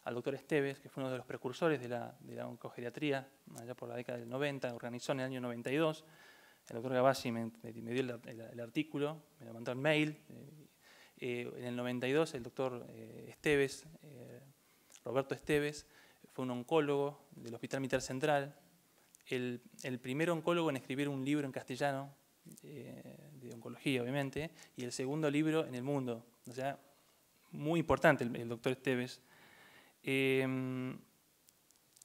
al doctor Esteves, que fue uno de los precursores de la oncogeriatría, allá por la década del 90, organizó en el año 92. El doctor Gavassi me dio el artículo, me lo mandó el mail. En el 92 el doctor Esteves, Roberto Esteves, fue un oncólogo del Hospital Militar Central, el primer oncólogo en escribir un libro en castellano, de oncología obviamente, y el segundo libro en el mundo. O sea, muy importante el doctor Esteves.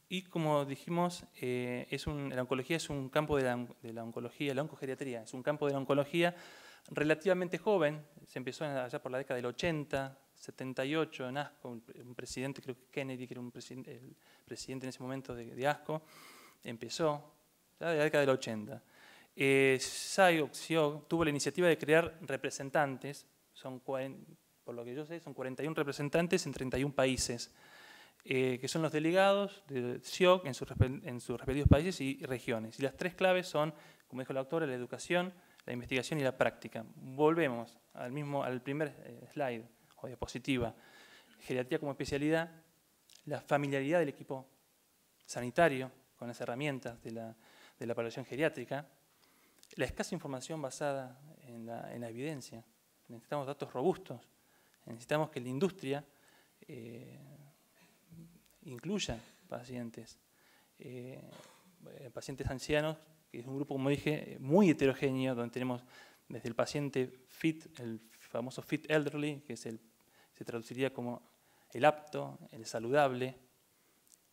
Y como dijimos, la oncología es un campo de la oncología, la oncogeriatría, es un campo de la oncología relativamente joven, se empezó allá por la década del 80, 78 en ASCO, un presidente, creo que Kennedy, que era el presidente en ese momento de ASCO, empezó ya de la década del 80. SAIOC tuvo la iniciativa de crear representantes, por lo que yo sé, son 41 representantes en 31 países, que son los delegados de SIOC en sus respectivos países y regiones. Y las tres claves son, como dijo la doctora, la educación, la investigación y la práctica. Volvemos al primer slide o diapositiva. Geriatría como especialidad, la familiaridad del equipo sanitario con las herramientas de la evaluación geriátrica, la escasa información basada en la evidencia. Necesitamos datos robustos, necesitamos que la industria incluya pacientes, pacientes ancianos, que es un grupo, como dije, muy heterogéneo, donde tenemos desde el paciente fit, el famoso fit elderly, que se traduciría como el apto, el saludable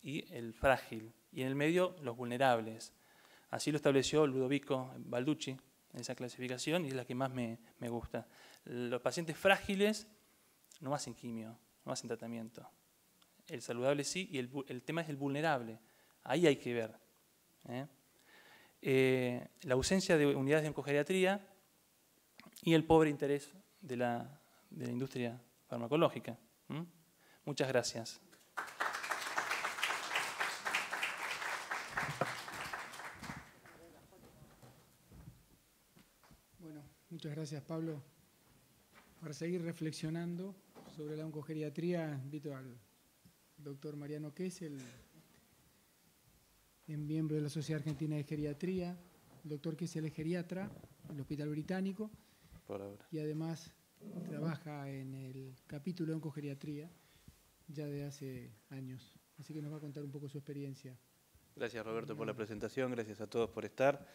y el frágil. Y en el medio, los vulnerables. Así lo estableció Ludovico Balducci en esa clasificación y es la que más me gusta. Los pacientes frágiles no hacen quimio, no hacen tratamiento. El saludable sí, y el tema es el vulnerable. Ahí hay que ver. La ausencia de unidades de oncogeriatría y el pobre interés de la industria farmacológica. Muchas gracias. Bueno, muchas gracias, Pablo. Para seguir reflexionando sobre la oncogeriatría, invito al doctor Mariano Kessel, miembro de la Sociedad Argentina de Geriatría. El doctor Kessel es geriatra en el Hospital Británico y además trabaja en el capítulo de oncogeriatría ya de hace años. Así que nos va a contar un poco su experiencia. Gracias, Roberto, por la presentación. Gracias a todos por estar.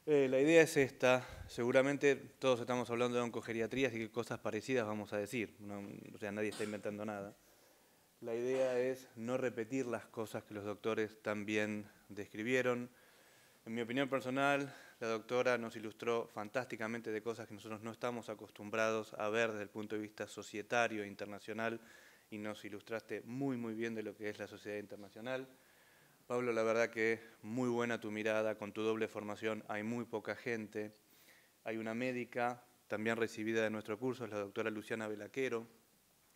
La idea es esta. Seguramente todos estamos hablando de oncogeriatría, así que cosas parecidas vamos a decir. O sea, nadie está inventando nada. La idea es no repetir las cosas que los doctores también describieron. En mi opinión personal, la doctora nos ilustró fantásticamente de cosas que nosotros no estamos acostumbrados a ver desde el punto de vista societario e internacional, y nos ilustraste muy bien de lo que es la sociedad internacional. Pablo, la verdad que muy buena tu mirada, con tu doble formación hay muy poca gente. Hay una médica también recibida de nuestro curso, es la doctora Luciana Belaquero,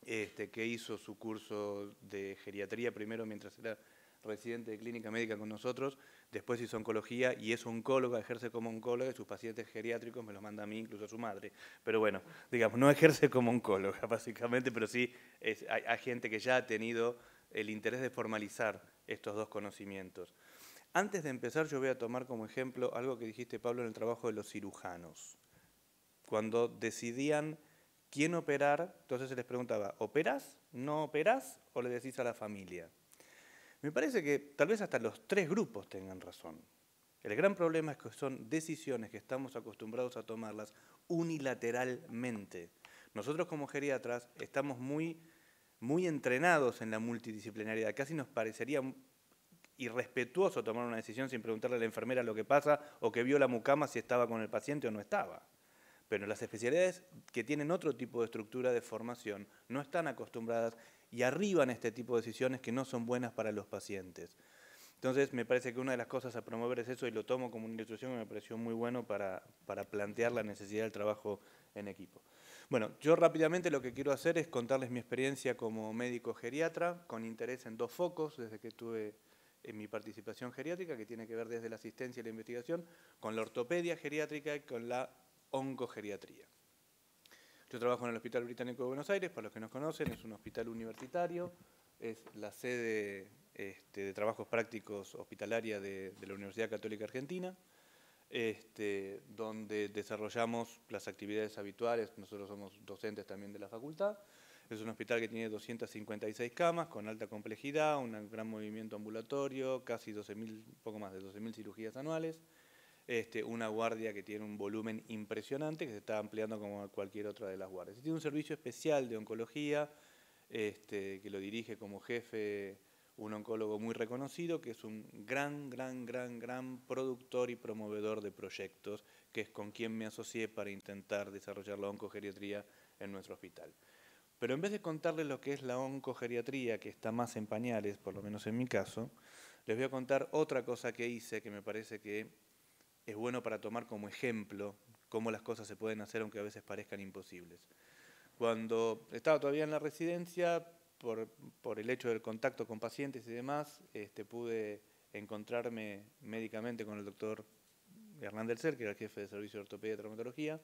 que hizo su curso de geriatría primero mientras era residente de clínica médica con nosotros, después hizo oncología y es oncóloga, ejerce como oncóloga y sus pacientes geriátricos me los manda a mí, incluso a su madre. Pero bueno, digamos, no ejerce como oncóloga básicamente, pero sí hay gente que ya ha tenido el interés de formalizar estos dos conocimientos. Antes de empezar, yo voy a tomar como ejemplo algo que dijiste, Pablo, en el trabajo de los cirujanos. Cuando decidían quién operar, entonces se les preguntaba, ¿operás? ¿No operás? ¿O le decís a la familia? Me parece que tal vez hasta los tres grupos tengan razón. El gran problema es que son decisiones que estamos acostumbrados a tomarlas unilateralmente. Nosotros como geriatras estamos muy entrenados en la multidisciplinariedad. Casi nos parecería irrespetuoso tomar una decisión sin preguntarle a la enfermera lo que pasa o que vio la mucama si estaba con el paciente o no estaba. Pero las especialidades que tienen otro tipo de estructura de formación no están acostumbradas y arriban este tipo de decisiones que no son buenas para los pacientes. Entonces, me parece que una de las cosas a promover es eso, y lo tomo como una ilustración que me pareció muy bueno para plantear la necesidad del trabajo en equipo. Bueno, yo rápidamente lo que quiero hacer es contarles mi experiencia como médico geriatra, con interés en dos focos, desde que tuve en mi participación geriátrica, que tiene que ver desde la asistencia y la investigación, con la ortopedia geriátrica y con la oncogeriatría. Yo trabajo en el Hospital Británico de Buenos Aires, para los que nos conocen, es un hospital universitario, es la sede de trabajos prácticos hospitalaria de la Universidad Católica Argentina, donde desarrollamos las actividades habituales. Nosotros somos docentes también de la facultad. Es un hospital que tiene 256 camas, con alta complejidad, un gran movimiento ambulatorio, casi 12.000, poco más de 12.000 cirugías anuales, una guardia que tiene un volumen impresionante, que se está ampliando como cualquier otra de las guardias. Y tiene un servicio especial de oncología, que lo dirige como jefe un oncólogo muy reconocido, que es un gran productor y promovedor de proyectos, que es con quien me asocié para intentar desarrollar la oncogeriatría en nuestro hospital. Pero en vez de contarles lo que es la oncogeriatría, que está más en pañales, por lo menos en mi caso, les voy a contar otra cosa que hice que me parece que es bueno para tomar como ejemplo cómo las cosas se pueden hacer aunque a veces parezcan imposibles. Cuando estaba todavía en la residencia, por el hecho del contacto con pacientes y demás, pude encontrarme médicamente con el doctor Hernán del Ser, que era el jefe de servicio de ortopedia y traumatología,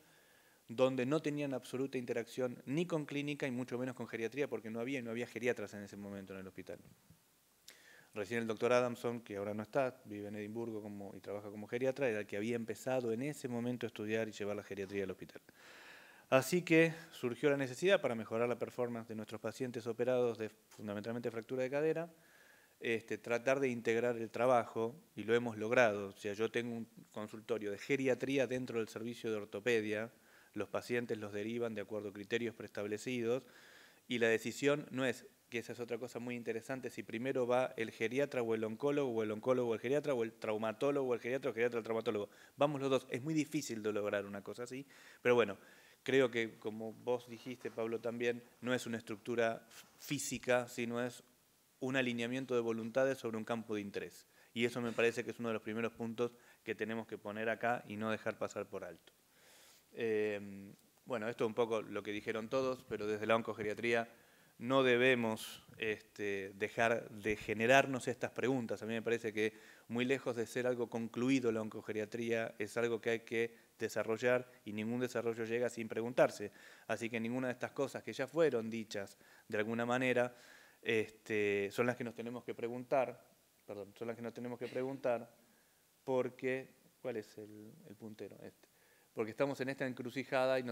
donde no tenían absoluta interacción ni con clínica y mucho menos con geriatría, porque no había geriatras en ese momento en el hospital. Recién el doctor Adamson, que ahora no está, vive en Edimburgo y trabaja como geriatra, era el que había empezado en ese momento a estudiar y llevar la geriatría al hospital. Así que surgió la necesidad, para mejorar la performance de nuestros pacientes operados de fundamentalmente fractura de cadera, tratar de integrar el trabajo, y lo hemos logrado. O sea, yo tengo un consultorio de geriatría dentro del servicio de ortopedia, los pacientes los derivan de acuerdo a criterios preestablecidos, y la decisión no es, que esa es otra cosa muy interesante, si primero va el geriatra o el oncólogo o el geriatra, o el traumatólogo o el geriatra o el traumatólogo. Vamos los dos. Es muy difícil de lograr una cosa así, pero bueno, creo que, como vos dijiste, Pablo, también, no es una estructura física, sino es un alineamiento de voluntades sobre un campo de interés. Y eso me parece que es uno de los primeros puntos que tenemos que poner acá y no dejar pasar por alto. Bueno, esto es un poco lo que dijeron todos, pero desde la oncogeriatría no debemos dejar de generarnos estas preguntas. A mí me parece que, muy lejos de ser algo concluido, la oncogeriatría es algo que hay que desarrollar, y ningún desarrollo llega sin preguntarse. Así que ninguna de estas cosas que ya fueron dichas de alguna manera son las que nos tenemos que preguntar, porque, ¿cuál es el puntero? Porque estamos en esta encrucijada y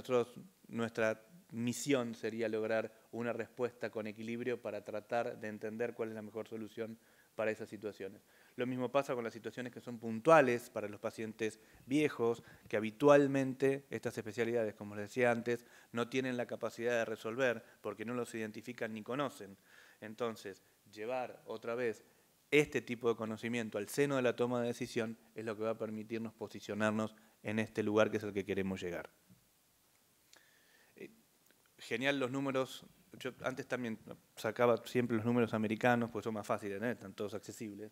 nuestra misión sería lograr una respuesta con equilibrio para tratar de entender cuál es la mejor solución para esas situaciones. Lo mismo pasa con las situaciones que son puntuales para los pacientes viejos, que habitualmente estas especialidades, como les decía antes, no tienen la capacidad de resolver porque no los identifican ni conocen. Entonces, llevar otra vez este tipo de conocimiento al seno de la toma de decisión es lo que va a permitirnos posicionarnos en este lugar que es el que queremos llegar. Genial los números. Yo antes también sacaba siempre los números americanos, pues son más fáciles, ¿no? Están todos accesibles.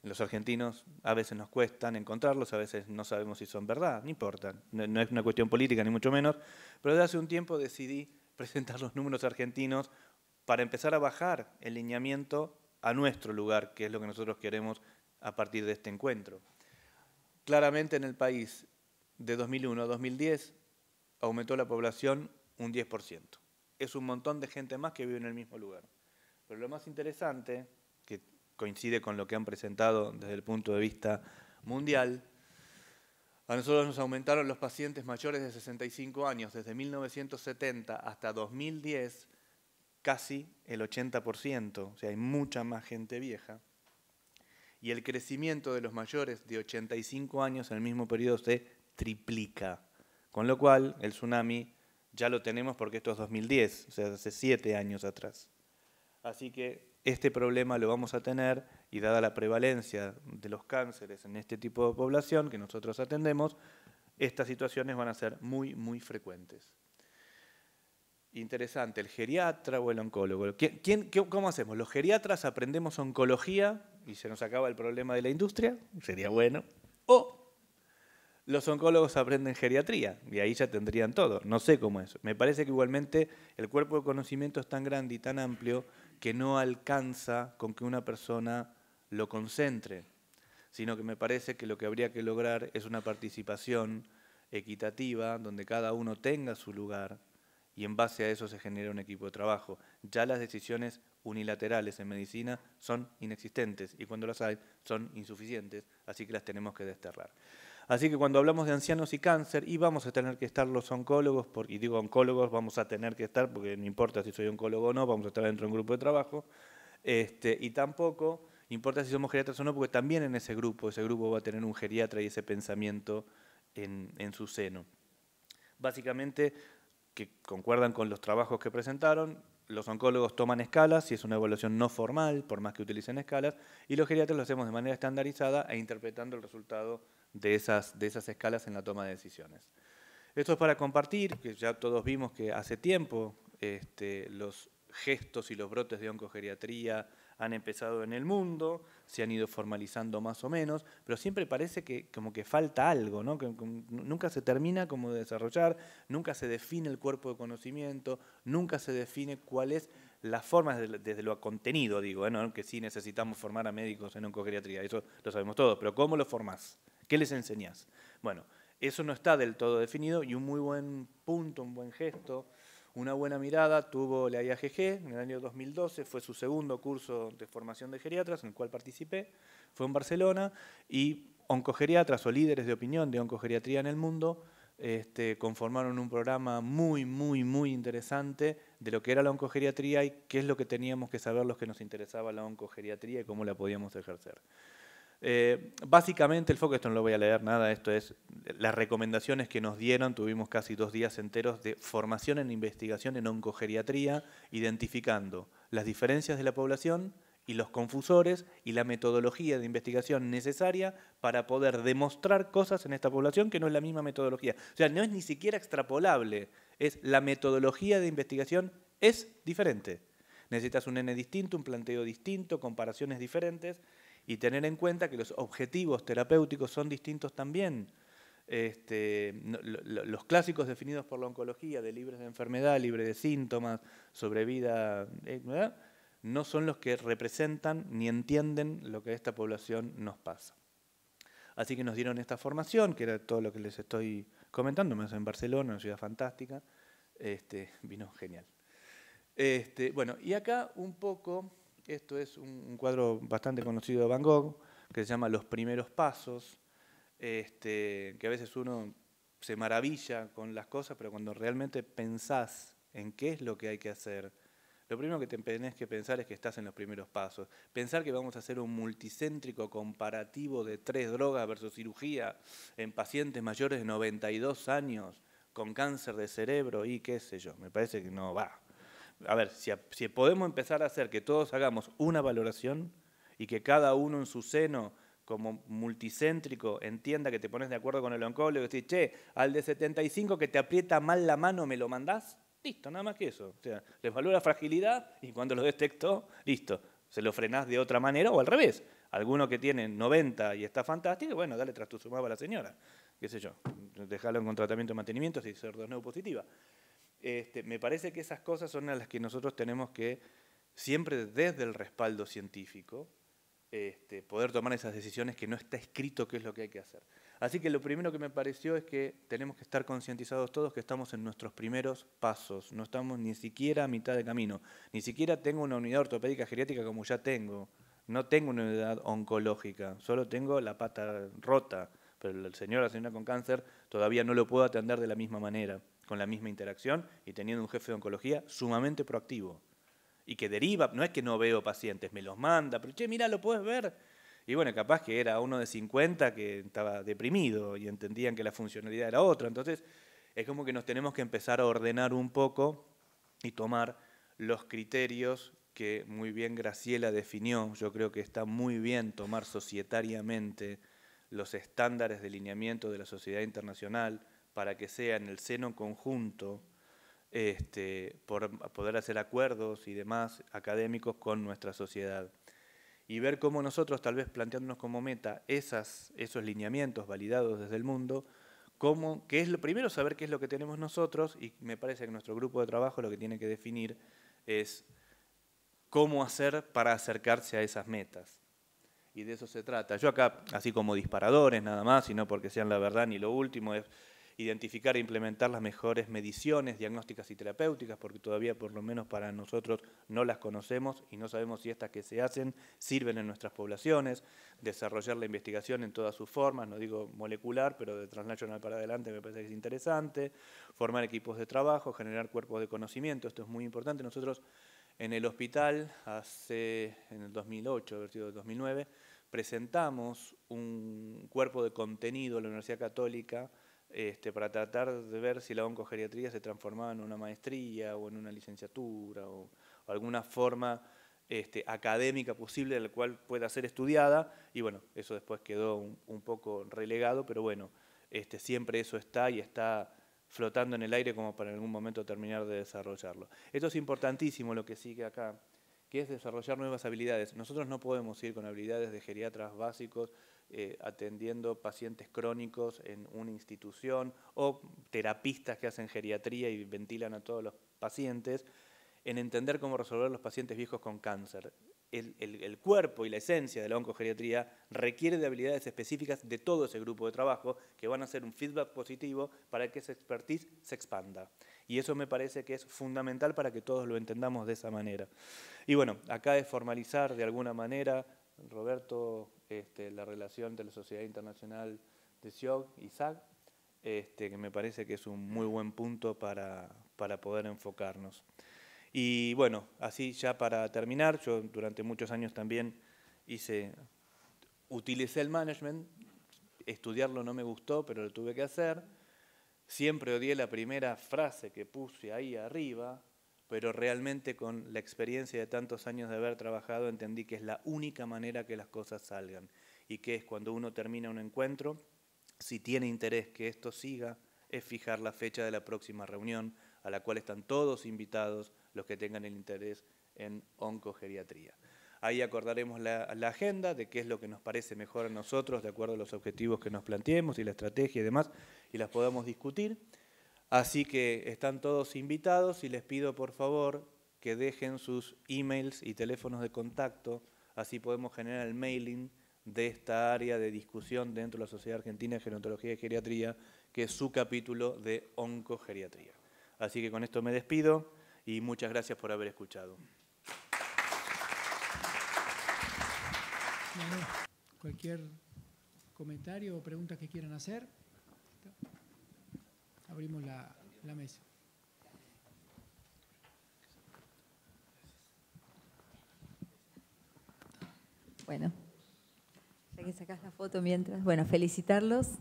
Los argentinos a veces nos cuestan encontrarlos, a veces no sabemos si son verdad, no importa. No es una cuestión política ni mucho menos, pero desde hace un tiempo decidí presentar los números argentinos para empezar a bajar el lineamiento a nuestro lugar, que es lo que nosotros queremos a partir de este encuentro. Claramente en el país, de 2001 a 2010, aumentó la población un 10%. Es un montón de gente más que vive en el mismo lugar. Pero lo más interesante, que coincide con lo que han presentado desde el punto de vista mundial, a nosotros nos aumentaron los pacientes mayores de 65 años, desde 1970 hasta 2010, casi el 80%, o sea, hay mucha más gente vieja. Y el crecimiento de los mayores de 85 años en el mismo periodo se triplica. Con lo cual, el tsunami ya lo tenemos porque esto es 2010, o sea, hace 7 años atrás. Así que este problema lo vamos a tener, y dada la prevalencia de los cánceres en este tipo de población que nosotros atendemos, estas situaciones van a ser muy, muy frecuentes. Interesante, ¿el geriatra o el oncólogo? ¿Cómo hacemos? ¿Los geriatras aprendemos oncología y se nos acaba el problema de la industria? Sería bueno. ¿O los oncólogos aprenden geriatría? Y ahí ya tendrían todo. No sé cómo es. Me parece que igualmente el cuerpo de conocimiento es tan grande y tan amplio que no alcanza con que una persona lo concentre, sino que me parece que lo que habría que lograr es una participación equitativa donde cada uno tenga su lugar, y en base a eso se genera un equipo de trabajo. Ya las decisiones unilaterales en medicina son inexistentes, y cuando las hay son insuficientes, así que las tenemos que desterrar. Así que cuando hablamos de ancianos y cáncer, y vamos a tener que estar los oncólogos, y digo oncólogos, vamos a tener que estar, porque no importa si soy oncólogo o no, vamos a estar dentro de un grupo de trabajo, y tampoco importa si somos geriatras o no, porque también en ese grupo va a tener un geriatra y ese pensamiento en su seno. Básicamente, que concuerdan con los trabajos que presentaron, los oncólogos toman escalas, si es una evaluación no formal, por más que utilicen escalas, y los geriatras lo hacemos de manera estandarizada e interpretando el resultado de esas escalas en la toma de decisiones. Esto es para compartir, que ya todos vimos que hace tiempo los gestos y los brotes de oncogeriatría han empezado en el mundo, se han ido formalizando más o menos, pero siempre parece que como que falta algo, ¿no? Que nunca se termina como de desarrollar, nunca se define el cuerpo de conocimiento, nunca se define cuál es la forma desde lo contenido, digo, ¿no? Que sí necesitamos formar a médicos en oncogeriatría, eso lo sabemos todos, pero ¿cómo lo formás? ¿Qué les enseñás? Bueno, eso no está del todo definido, y un muy buen punto, un buen gesto, una buena mirada tuvo la IAGG en el año 2012, fue su segundo curso de formación de geriatras en el cual participé, fue en Barcelona, y oncogeriatras o líderes de opinión de oncogeriatría en el mundo conformaron un programa muy, muy, muy interesante de lo que era la oncogeriatría y qué es lo que teníamos que saber los que nos interesaba la oncogeriatría y cómo la podíamos ejercer. Básicamente el foco, esto no lo voy a leer nada, esto es las recomendaciones que nos dieron, tuvimos casi 2 días enteros de formación en investigación en oncogeriatría, identificando las diferencias de la población y los confusores y la metodología de investigación necesaria para poder demostrar cosas en esta población que no es la misma metodología. O sea, no es ni siquiera extrapolable, es la metodología de investigación es diferente. Necesitas un N distinto, un planteo distinto, comparaciones diferentes, y tener en cuenta que los objetivos terapéuticos son distintos también. Los clásicos definidos por la oncología de libres de enfermedad, libre de síntomas, sobrevida, no son los que representan ni entienden lo que a esta población nos pasa. Así que nos dieron esta formación, que era todo lo que les estoy comentando, me en Barcelona, una ciudad fantástica, vino genial. Bueno, y acá un poco... Esto es un cuadro bastante conocido de Van Gogh, que se llama Los primeros pasos, que a veces uno se maravilla con las cosas, pero cuando realmente pensás en qué es lo que hay que hacer, lo primero que tenés que pensar es que estás en los primeros pasos. Pensar que vamos a hacer un multicéntrico comparativo de 3 drogas versus cirugía en pacientes mayores de 92 años con cáncer de cerebro y qué sé yo, me parece que no va. A ver, si podemos empezar a hacer que todos hagamos una valoración y que cada uno en su seno, como multicéntrico, entienda que te pones de acuerdo con el oncólogo y decís, che, al de 75 que te aprieta mal la mano, ¿me lo mandás? Listo, nada más que eso. O sea, le evalúa la fragilidad y cuando lo detectó, listo, se lo frenás de otra manera o al revés. Alguno que tiene 90 y está fantástico, bueno, dale trastuzumab a la señora, qué sé yo, dejarlo con tratamiento de mantenimiento si es SER2 positiva. Me parece que esas cosas son a las que nosotros tenemos que, siempre desde el respaldo científico, poder tomar esas decisiones que no está escrito qué es lo que hay que hacer. Así que lo primero que me pareció es que tenemos que estar concientizados todos que estamos en nuestros primeros pasos, no estamos ni siquiera a mitad de camino, ni siquiera tengo una unidad ortopédica geriátrica como ya tengo, no tengo una unidad oncológica, solo tengo la pata rota, pero el señor o la señora con cáncer todavía no lo puedo atender de la misma manera, con la misma interacción y teniendo un jefe de oncología sumamente proactivo y que deriva, no es que no veo pacientes, me los manda, pero che, mira, lo puedes ver. Y bueno, capaz que era uno de 50 que estaba deprimido y entendían que la funcionalidad era otra. Entonces, es como que nos tenemos que empezar a ordenar un poco y tomar los criterios que muy bien Graciela definió. Yo creo que está muy bien tomar societariamente los estándares de lineamiento de la sociedad internacional para que sea en el seno conjunto por poder hacer acuerdos y demás académicos con nuestra sociedad. Y ver cómo nosotros, tal vez planteándonos como meta esos lineamientos validados desde el mundo, primero saber qué es lo que tenemos nosotros, y me parece que nuestro grupo de trabajo lo que tiene que definir es cómo hacer para acercarse a esas metas. Y de eso se trata. Yo acá, así como disparadores nada más, y no porque sean la verdad ni lo último, es identificar e implementar las mejores mediciones diagnósticas y terapéuticas, porque todavía por lo menos para nosotros no las conocemos y no sabemos si estas que se hacen sirven en nuestras poblaciones, desarrollar la investigación en todas sus formas, no digo molecular, pero de transnacional para adelante me parece que es interesante, formar equipos de trabajo, generar cuerpos de conocimiento, esto es muy importante. Nosotros en el hospital, en el 2008, haber sido 2009, presentamos un cuerpo de contenido a la Universidad Católica para tratar de ver si la oncogeriatría se transformaba en una maestría o en una licenciatura o alguna forma académica posible de la cual pueda ser estudiada, y bueno, eso después quedó un poco relegado, pero bueno, siempre eso está y está flotando en el aire como para en algún momento terminar de desarrollarlo. Esto es importantísimo lo que sigue acá, que es desarrollar nuevas habilidades. Nosotros no podemos ir con habilidades de geriatras básicos atendiendo pacientes crónicos en una institución o terapistas que hacen geriatría y ventilan a todos los pacientes, en entender cómo resolver los pacientes viejos con cáncer. El cuerpo y la esencia de la oncogeriatría requiere de habilidades específicas de todo ese grupo de trabajo que van a hacer un feedback positivo para que esa expertise se expanda. Y eso me parece que es fundamental para que todos lo entendamos de esa manera. Y bueno, acá es formalizar de alguna manera, Roberto, la relación entre la Sociedad Internacional de SIOG y SAG, que me parece que es un muy buen punto para poder enfocarnos. Y bueno, así ya para terminar, yo durante muchos años también utilicé el management, estudiarlo no me gustó, pero lo tuve que hacer. Siempre odié la primera frase que puse ahí arriba, pero realmente con la experiencia de tantos años de haber trabajado entendí que es la única manera que las cosas salgan y que es cuando uno termina un encuentro, si tiene interés que esto siga, es fijar la fecha de la próxima reunión a la cual están todos invitados los que tengan el interés en oncogeriatría. Ahí acordaremos la agenda de qué es lo que nos parece mejor a nosotros de acuerdo a los objetivos que nos planteemos y la estrategia y demás, y las podamos discutir. Así que están todos invitados y les pido por favor que dejen sus emails y teléfonos de contacto, así podemos generar el mailing de esta área de discusión dentro de la Sociedad Argentina de Gerontología y Geriatría, que es su capítulo de oncogeriatría. Así que con esto me despido y muchas gracias por haber escuchado. Bueno, cualquier comentario o pregunta que quieran hacer, abrimos la mesa. Bueno, ya que sacás la foto mientras, bueno, felicitarlos.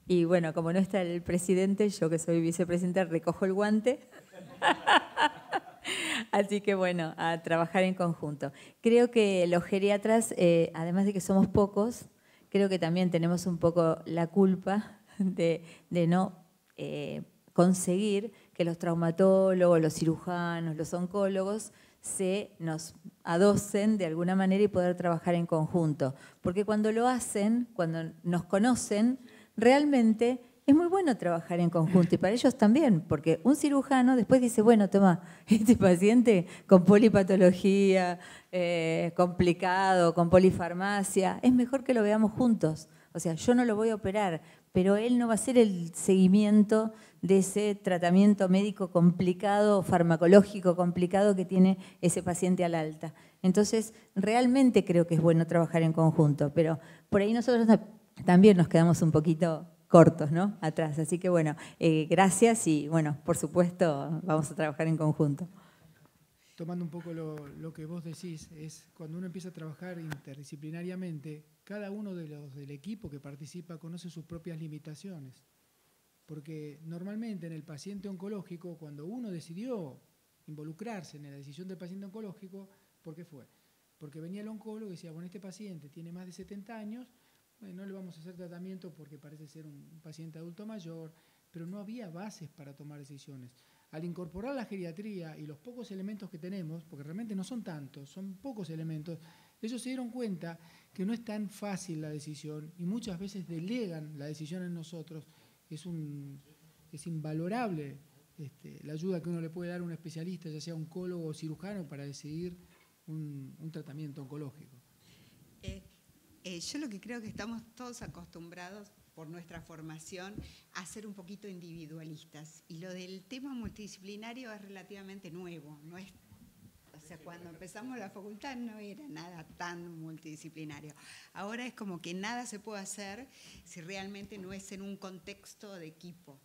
Y bueno, como no está el presidente, yo que soy vicepresidenta recojo el guante. Así que bueno, a trabajar en conjunto. Creo que los geriatras, además de que somos pocos, creo que también tenemos un poco la culpa de no conseguir que los traumatólogos, los cirujanos, los oncólogos nos adocen de alguna manera y poder trabajar en conjunto. Porque cuando lo hacen, cuando nos conocen, realmente es muy bueno trabajar en conjunto y para ellos también, porque un cirujano después dice, bueno, toma, este paciente con polipatología, complicado, con polifarmacia, es mejor que lo veamos juntos. O sea, yo no lo voy a operar, pero él no va a hacer el seguimiento de ese tratamiento médico complicado, farmacológico complicado que tiene ese paciente al alta. Entonces, realmente creo que es bueno trabajar en conjunto, pero por ahí nosotros también nos quedamos un poquito cortos, ¿no? Atrás. Así que bueno, gracias y bueno, por supuesto vamos a trabajar en conjunto. Tomando un poco lo que vos decís, es cuando uno empieza a trabajar interdisciplinariamente, cada uno de los del equipo que participa conoce sus propias limitaciones. Porque normalmente en el paciente oncológico, cuando uno decidió involucrarse en la decisión del paciente oncológico, ¿por qué fue? Porque venía el oncólogo y decía, bueno, este paciente tiene más de 70 años, bueno, no le vamos a hacer tratamiento porque parece ser un paciente adulto mayor, pero no había bases para tomar decisiones. Al incorporar la geriatría y los pocos elementos que tenemos, porque realmente no son tantos, son pocos elementos, ellos se dieron cuenta que no es tan fácil la decisión y muchas veces delegan la decisión en nosotros. Es invalorable la ayuda que uno le puede dar a un especialista, ya sea oncólogo o cirujano, para decidir un tratamiento oncológico. Yo lo que creo que estamos todos acostumbrados por nuestra formación a ser un poquito individualistas. Y lo del tema multidisciplinario es relativamente nuevo. No es, o sea, cuando empezamos la facultad no era nada tan multidisciplinario. Ahora es como que nada se puede hacer si realmente no es en un contexto de equipo.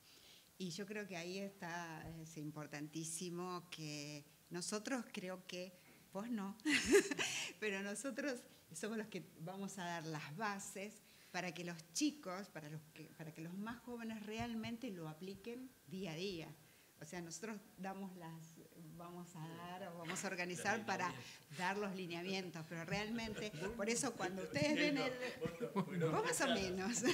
Y yo creo que ahí está, es importantísimo que nosotros, creo que, vos no, pero nosotros somos los que vamos a dar las bases para que los chicos, para que los más jóvenes realmente lo apliquen día a día. O sea, nosotros vamos a organizar para dar los lineamientos, pero realmente, por eso cuando ustedes ven vos más o menos,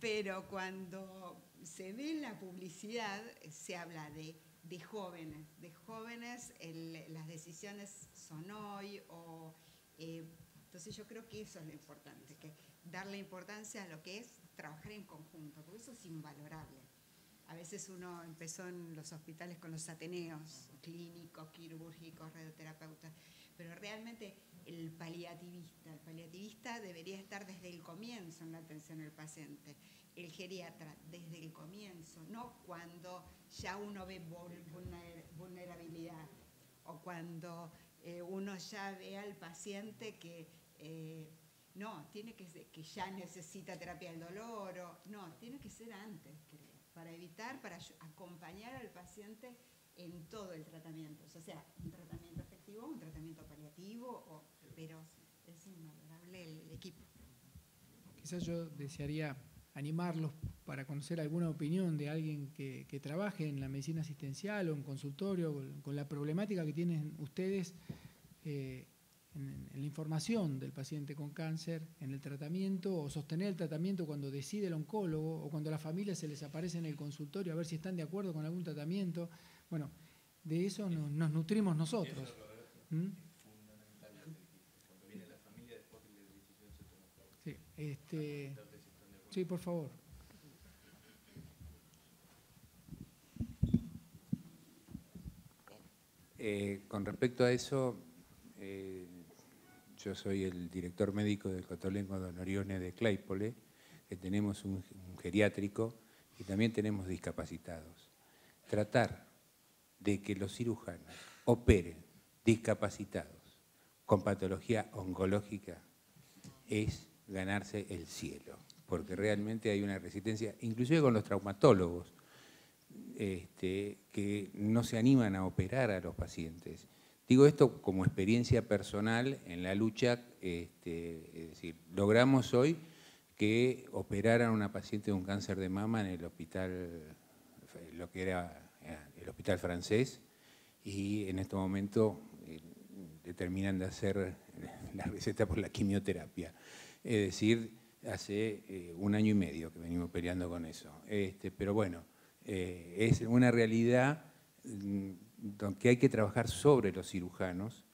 pero cuando se ve en la publicidad, se habla de jóvenes, las decisiones son hoy, entonces yo creo que eso es lo importante, que darle importancia a lo que es trabajar en conjunto, porque eso es invalorable. A veces uno empezó en los hospitales con los ateneos, clínicos, quirúrgicos, radioterapeutas, pero realmente el paliativista debería estar desde el comienzo en la atención al paciente, el geriatra desde el comienzo, no cuando ya uno ve vulnerabilidad o cuando uno ya ve al paciente que que ya necesita terapia del dolor, tiene que ser antes, creo, para acompañar al paciente en todo el tratamiento, o sea, un tratamiento efectivo, un tratamiento paliativo, pero es invalorable el equipo. Quizás yo desearía animarlos para conocer alguna opinión de alguien que trabaje en la medicina asistencial o en consultorio, con la problemática que tienen ustedes en la información del paciente con cáncer, en el tratamiento, o sostener el tratamiento cuando decide el oncólogo, o cuando a la familia se les aparece en el consultorio a ver si están de acuerdo con algún tratamiento. Bueno, de eso nos nutrimos nosotros. Cuando viene la familia, después que la decisión se toma. Sí, por favor. Con respecto a eso, yo soy el director médico del Cotolengo Don Orione de Claypole, que tenemos un geriátrico y también tenemos discapacitados. Tratar de que los cirujanos operen discapacitados con patología oncológica es ganarse el cielo, porque realmente hay una resistencia, inclusive con los traumatólogos, que no se animan a operar a los pacientes. Digo esto como experiencia personal en la lucha, es decir, logramos hoy que operaran a una paciente de un cáncer de mama en el hospital, lo que era el hospital francés, y en este momento determinan de hacer la receta por la quimioterapia. Es decir, hace 1 año y medio que venimos peleando con eso. Pero bueno, es una realidad que hay que trabajar sobre los cirujanos,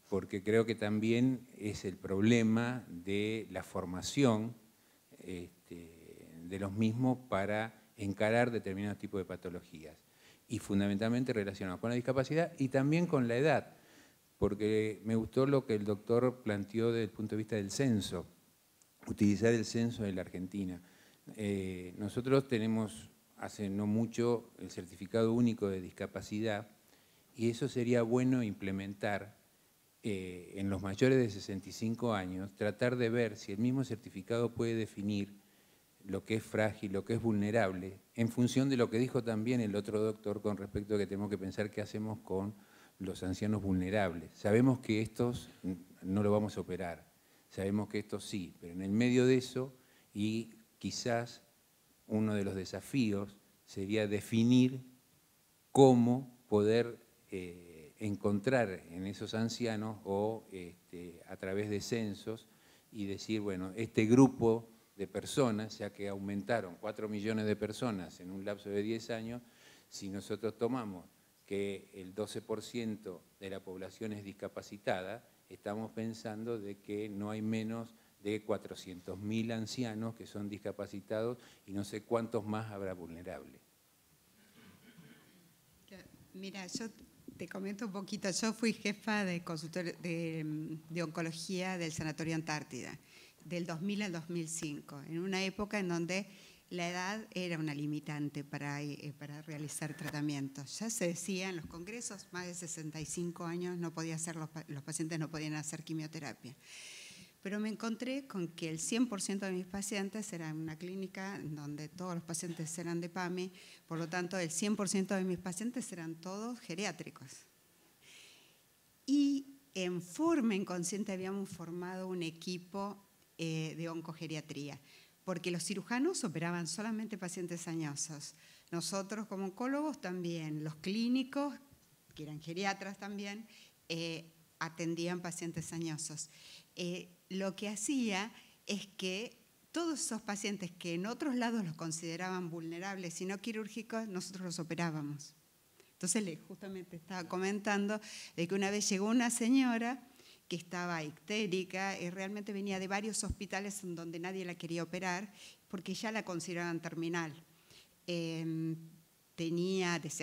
porque creo que también es el problema de la formación de los mismos para encarar determinados tipos de patologías, y fundamentalmente relacionados con la discapacidad y también con la edad, porque me gustó lo que el doctor planteó desde el punto de vista del censo, utilizar el censo de la Argentina. Nosotros tenemos hace no mucho el certificado único de discapacidad, y eso sería bueno implementar en los mayores de 65 años, tratar de ver si el mismo certificado puede definir lo que es frágil, lo que es vulnerable, en función de lo que dijo también el otro doctor con respecto a que tenemos que pensar qué hacemos con los ancianos vulnerables. Sabemos que estos no lo vamos a operar, sabemos que estos sí, pero en el medio de eso, y quizás uno de los desafíos sería definir cómo poder encontrar en esos ancianos o a través de censos y decir, bueno, este grupo de personas, ya que aumentaron 4 millones de personas en un lapso de 10 años, si nosotros tomamos que el 12% de la población es discapacitada, estamos pensando de que no hay menos de 400.000 ancianos que son discapacitados y no sé cuántos más habrá vulnerables. Mira, yo te comento un poquito. Yo fui jefa de consultorio de oncología del Sanatorio Antártida, del 2000 al 2005, en una época en donde la edad era una limitante para realizar tratamientos. Ya se decía en los congresos, más de 65 años no podía hacer los pacientes no podían hacer quimioterapia. Pero me encontré con que el 100% de mis pacientes eran una clínica donde todos los pacientes eran de PAMI, por lo tanto el 100% de mis pacientes eran todos geriátricos. Y en forma inconsciente habíamos formado un equipo de oncogeriatría, porque los cirujanos operaban solamente pacientes añosos. Nosotros como oncólogos también, los clínicos, que eran geriatras también, atendían pacientes añosos. Lo que hacía es que todos esos pacientes que en otros lados los consideraban vulnerables y no quirúrgicos, nosotros los operábamos. Entonces, justamente estaba comentando de que una vez llegó una señora que estaba ictérica y realmente venía de varios hospitales en donde nadie la quería operar porque ya la consideraban terminal. Decían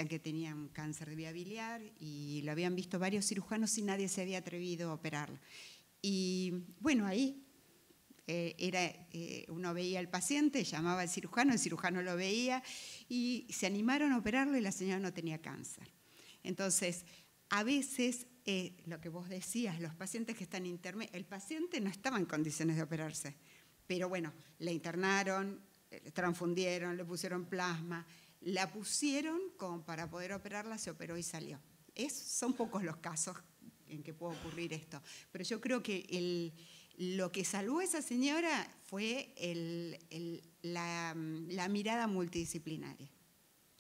que tenía un cáncer de vía biliar y lo habían visto varios cirujanos y nadie se había atrevido a operarla. Y bueno, ahí uno veía al paciente, llamaba al cirujano, el cirujano lo veía y se animaron a operarlo y la señora no tenía cáncer. Entonces, a veces, lo que vos decías, los pacientes que están intermedios, el paciente no estaba en condiciones de operarse, pero bueno, la internaron, transfundieron, le pusieron plasma, la pusieron como para poder operarla, se operó y salió. Son pocos los casos en que puede ocurrir esto, pero yo creo que lo que salvó a esa señora fue la mirada multidisciplinaria,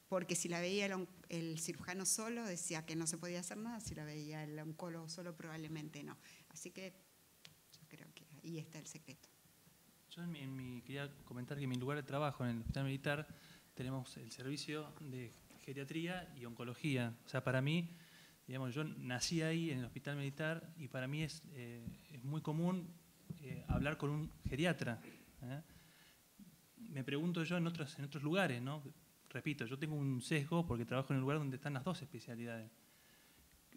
porque si la veía el cirujano solo decía que no se podía hacer nada, si la veía el oncólogo solo probablemente no. Así que yo creo que ahí está el secreto. Yo quería comentar que en mi lugar de trabajo en el Hospital Militar tenemos el servicio de geriatría y oncología. O sea, para mí, digamos, yo nací ahí en el Hospital Militar y para mí es muy común hablar con un geriatra. Me pregunto yo en otros lugares, ¿no? Repito, yo tengo un sesgo porque trabajo en el lugar donde están las dos especialidades.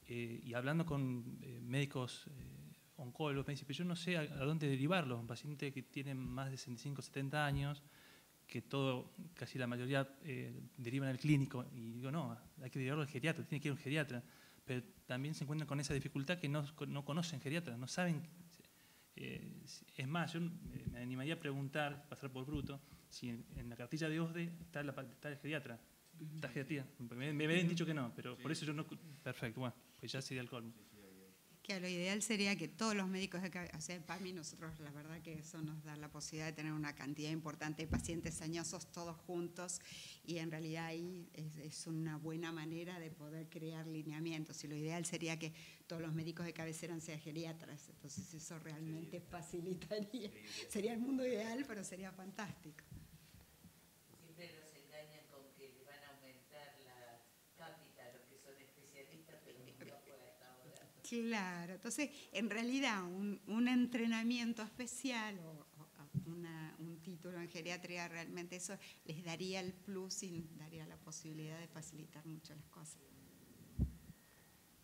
Y hablando con médicos oncólogos, me dicen, pero yo no sé a dónde derivarlos. Un paciente que tiene más de 65, 70 años, que casi la mayoría derivan al clínico. Y digo, no, hay que derivarlo al geriatra, tiene que ir a un geriatra. Pero también se encuentran con esa dificultad que no conocen geriatras, no saben. Es más, yo me animaría a preguntar, pasar por bruto, si en la cartilla de OSDE está el geriatra. Está geriatría. Me habían dicho que no, pero por eso yo no. Perfecto, bueno, pues ya sería el colmo. Que lo ideal sería que todos los médicos de cabecera, o sea, para mí nosotros la verdad que eso nos da la posibilidad de tener una cantidad importante de pacientes añosos todos juntos y en realidad ahí es una buena manera de poder crear lineamientos y lo ideal sería que todos los médicos de cabecera sean geriatras, entonces eso realmente facilitaría, sería el mundo ideal, pero sería fantástico. Siempre nos engañan con que le van a aumentar la cápita a los que son especialistas, pero nunca fue hasta ahora. Claro, entonces en realidad un entrenamiento especial o un título en geriatría realmente eso les daría el plus y daría la posibilidad de facilitar mucho las cosas.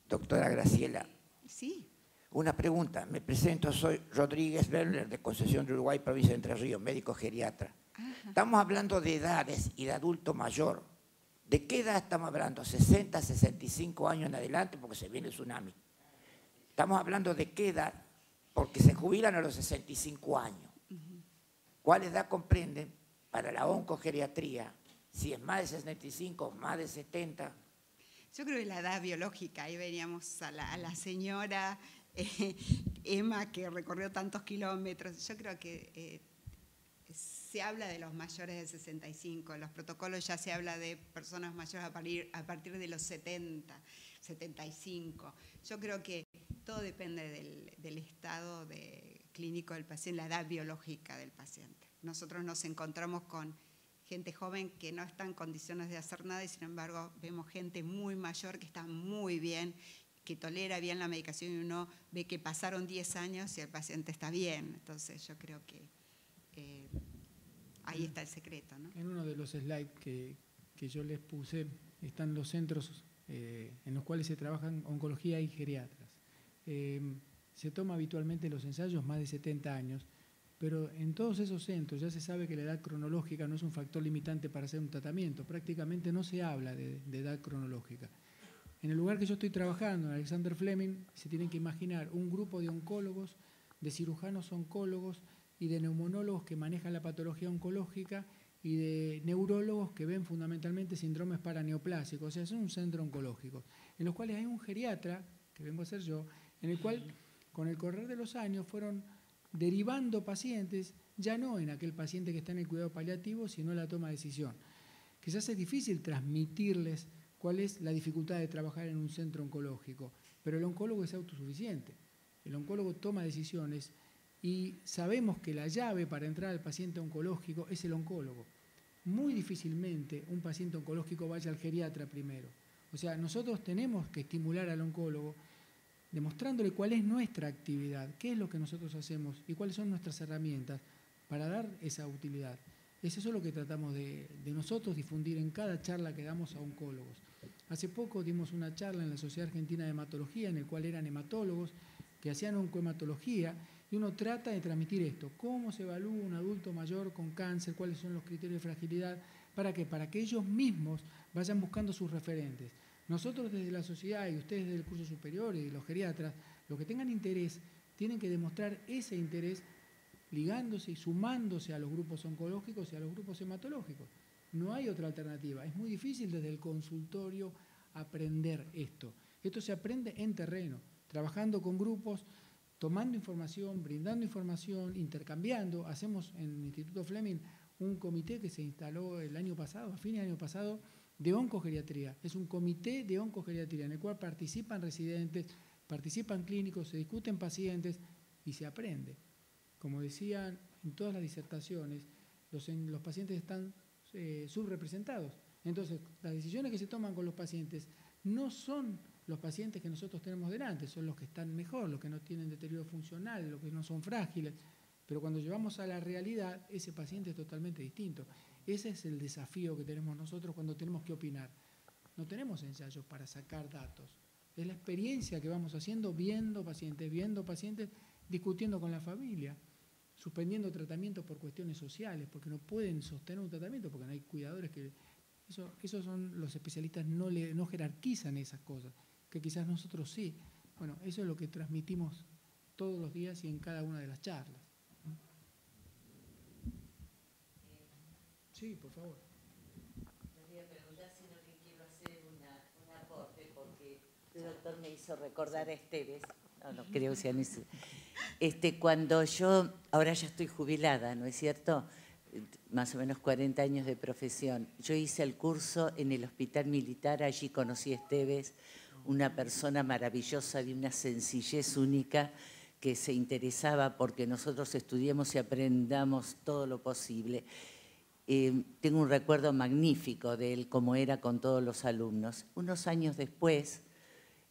Doctora Graciela. Sí. Una pregunta, me presento, soy Rodríguez Werner de Concepción de Uruguay, provincia de Entre Ríos, médico geriatra. Ajá. Estamos hablando de edades y de adulto mayor. ¿De qué edad estamos hablando? 60, 65 años en adelante, porque se viene el tsunami. Estamos hablando de qué edad, porque se jubilan a los 65 años. ¿Cuál edad comprenden para la oncogeriatría? Si es más de 65, más de 70. Yo creo que la edad biológica, ahí veníamos a la señora Emma que recorrió tantos kilómetros. Yo creo que se habla de los mayores de 65, en los protocolos ya se habla de personas mayores a partir de los 70, 75. Yo creo que todo depende del estado clínico del paciente, la edad biológica del paciente. Nosotros nos encontramos con gente joven que no está en condiciones de hacer nada y sin embargo vemos gente muy mayor que está muy bien, que tolera bien la medicación y uno ve que pasaron 10 años y el paciente está bien. Entonces yo creo que ahí está el secreto, ¿no? En uno de los slides que yo les puse están los centros en los cuales se trabajan oncología y geriatras. Se toma habitualmente los ensayos más de 70 años, pero en todos esos centros ya se sabe que la edad cronológica no es un factor limitante para hacer un tratamiento. Prácticamente no se habla de edad cronológica. En el lugar que yo estoy trabajando, en Alexander Fleming, se tienen que imaginar un grupo de oncólogos, de cirujanos oncólogos y de neumonólogos que manejan la patología oncológica y de neurólogos que ven fundamentalmente síndromes paraneoplásicos. O sea, es un centro oncológico, en los cuales hay un geriatra, que vengo a ser yo, en el cual con el correr de los años fueron derivando pacientes, ya no en aquel paciente que está en el cuidado paliativo, sino en la toma de decisión. Quizás es difícil transmitirles cuál es la dificultad de trabajar en un centro oncológico, pero el oncólogo es autosuficiente. El oncólogo toma decisiones y sabemos que la llave para entrar al paciente oncológico es el oncólogo. Muy difícilmente un paciente oncológico vaya al geriatra primero. O sea, nosotros tenemos que estimular al oncólogo demostrándole cuál es nuestra actividad, qué es lo que nosotros hacemos y cuáles son nuestras herramientas para dar esa utilidad. Es eso lo que tratamos de nosotros difundir en cada charla que damos a oncólogos. Hace poco dimos una charla en la Sociedad Argentina de Hematología, en el cual eran hematólogos que hacían oncohematología, y uno trata de transmitir esto, cómo se evalúa un adulto mayor con cáncer, cuáles son los criterios de fragilidad, para que ellos mismos vayan buscando sus referentes. Nosotros desde la sociedad y ustedes desde el curso superior y los geriatras, los que tengan interés, tienen que demostrar ese interés ligándose y sumándose a los grupos oncológicos y a los grupos hematológicos. No hay otra alternativa. Es muy difícil desde el consultorio aprender esto. Esto se aprende en terreno, trabajando con grupos, tomando información, brindando información, intercambiando. Hacemos en el Instituto Fleming un comité que se instaló el año pasado, a fines del año pasado, de oncogeriatría. Es un comité de oncogeriatría en el cual participan residentes, participan clínicos, se discuten pacientes y se aprende. Como decían en todas las disertaciones, los pacientes están subrepresentados. Entonces, las decisiones que se toman con los pacientes no son los pacientes que nosotros tenemos delante, son los que están mejor, los que no tienen deterioro funcional, los que no son frágiles. Pero cuando llevamos a la realidad, ese paciente es totalmente distinto. Ese es el desafío que tenemos nosotros cuando tenemos que opinar. No tenemos ensayos para sacar datos. Es la experiencia que vamos haciendo viendo pacientes, discutiendo con la familia, suspendiendo tratamientos por cuestiones sociales, porque no pueden sostener un tratamiento, porque no hay cuidadores que... Esos son los especialistas, no jerarquizan esas cosas, que quizás nosotros sí. Bueno, eso es lo que transmitimos todos los días y en cada una de las charlas. Sí, por favor. No voy a preguntar, sino que quiero hacer un aporte, porque el doctor me hizo recordar a Esteves. No creo que sean eso. Cuando yo, ahora ya estoy jubilada, ¿no es cierto?, más o menos 40 años de profesión. Yo hice el curso en el Hospital Militar, allí conocí a Esteves, una persona maravillosa, de una sencillez única, que se interesaba porque nosotros estudiemos y aprendamos todo lo posible. Tengo un recuerdo magnífico de él, como era con todos los alumnos. Unos años después,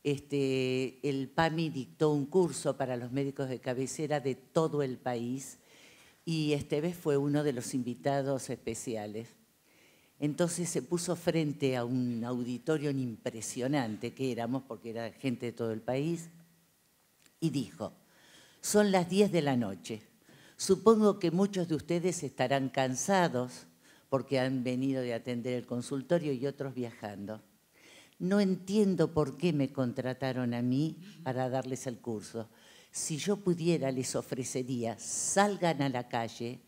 el PAMI dictó un curso para los médicos de cabecera de todo el país, y Esteves fue uno de los invitados especiales. Entonces se puso frente a un auditorio impresionante que éramos, porque era gente de todo el país, y dijo: son las 10 de la noche. Supongo que muchos de ustedes estarán cansados porque han venido de atender el consultorio y otros viajando. No entiendo por qué me contrataron a mí para darles el curso. Si yo pudiera, les ofrecería, salgan a la calle,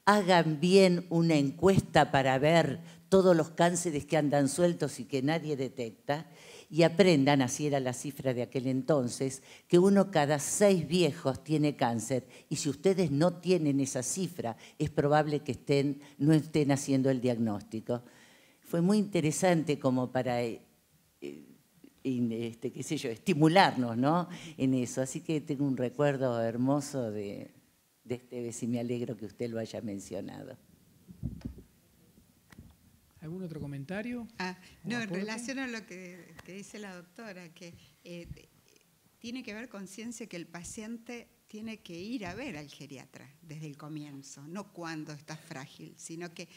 hagan bien una encuesta para ver todos los cánceres que andan sueltos y que nadie detecta, y aprendan, así era la cifra de aquel entonces, que 1 cada 6 viejos tiene cáncer. Y si ustedes no tienen esa cifra, es probable que no estén haciendo el diagnóstico. Fue muy interesante como para qué sé yo, estimularnos, ¿no?, en eso. Así que tengo un recuerdo hermoso de Esteves y me alegro que usted lo haya mencionado. ¿Algún otro comentario? No, en relación a lo que dice la doctora, que tiene que ver con ciencia, que el paciente tiene que ir a ver al geriatra desde el comienzo, no cuando está frágil, sino que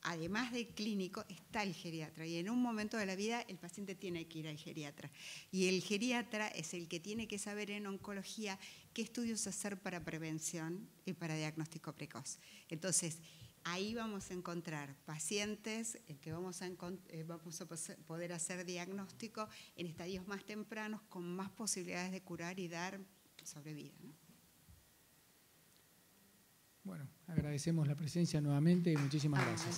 además del clínico está el geriatra y en un momento de la vida el paciente tiene que ir al geriatra. Y el geriatra es el que tiene que saber en oncología qué estudios hacer para prevención y para diagnóstico precoz. Entonces, ahí vamos a encontrar pacientes que vamos a poder hacer diagnóstico en estadios más tempranos con más posibilidades de curar y dar sobrevida, ¿no? Bueno, agradecemos la presencia nuevamente y muchísimas gracias.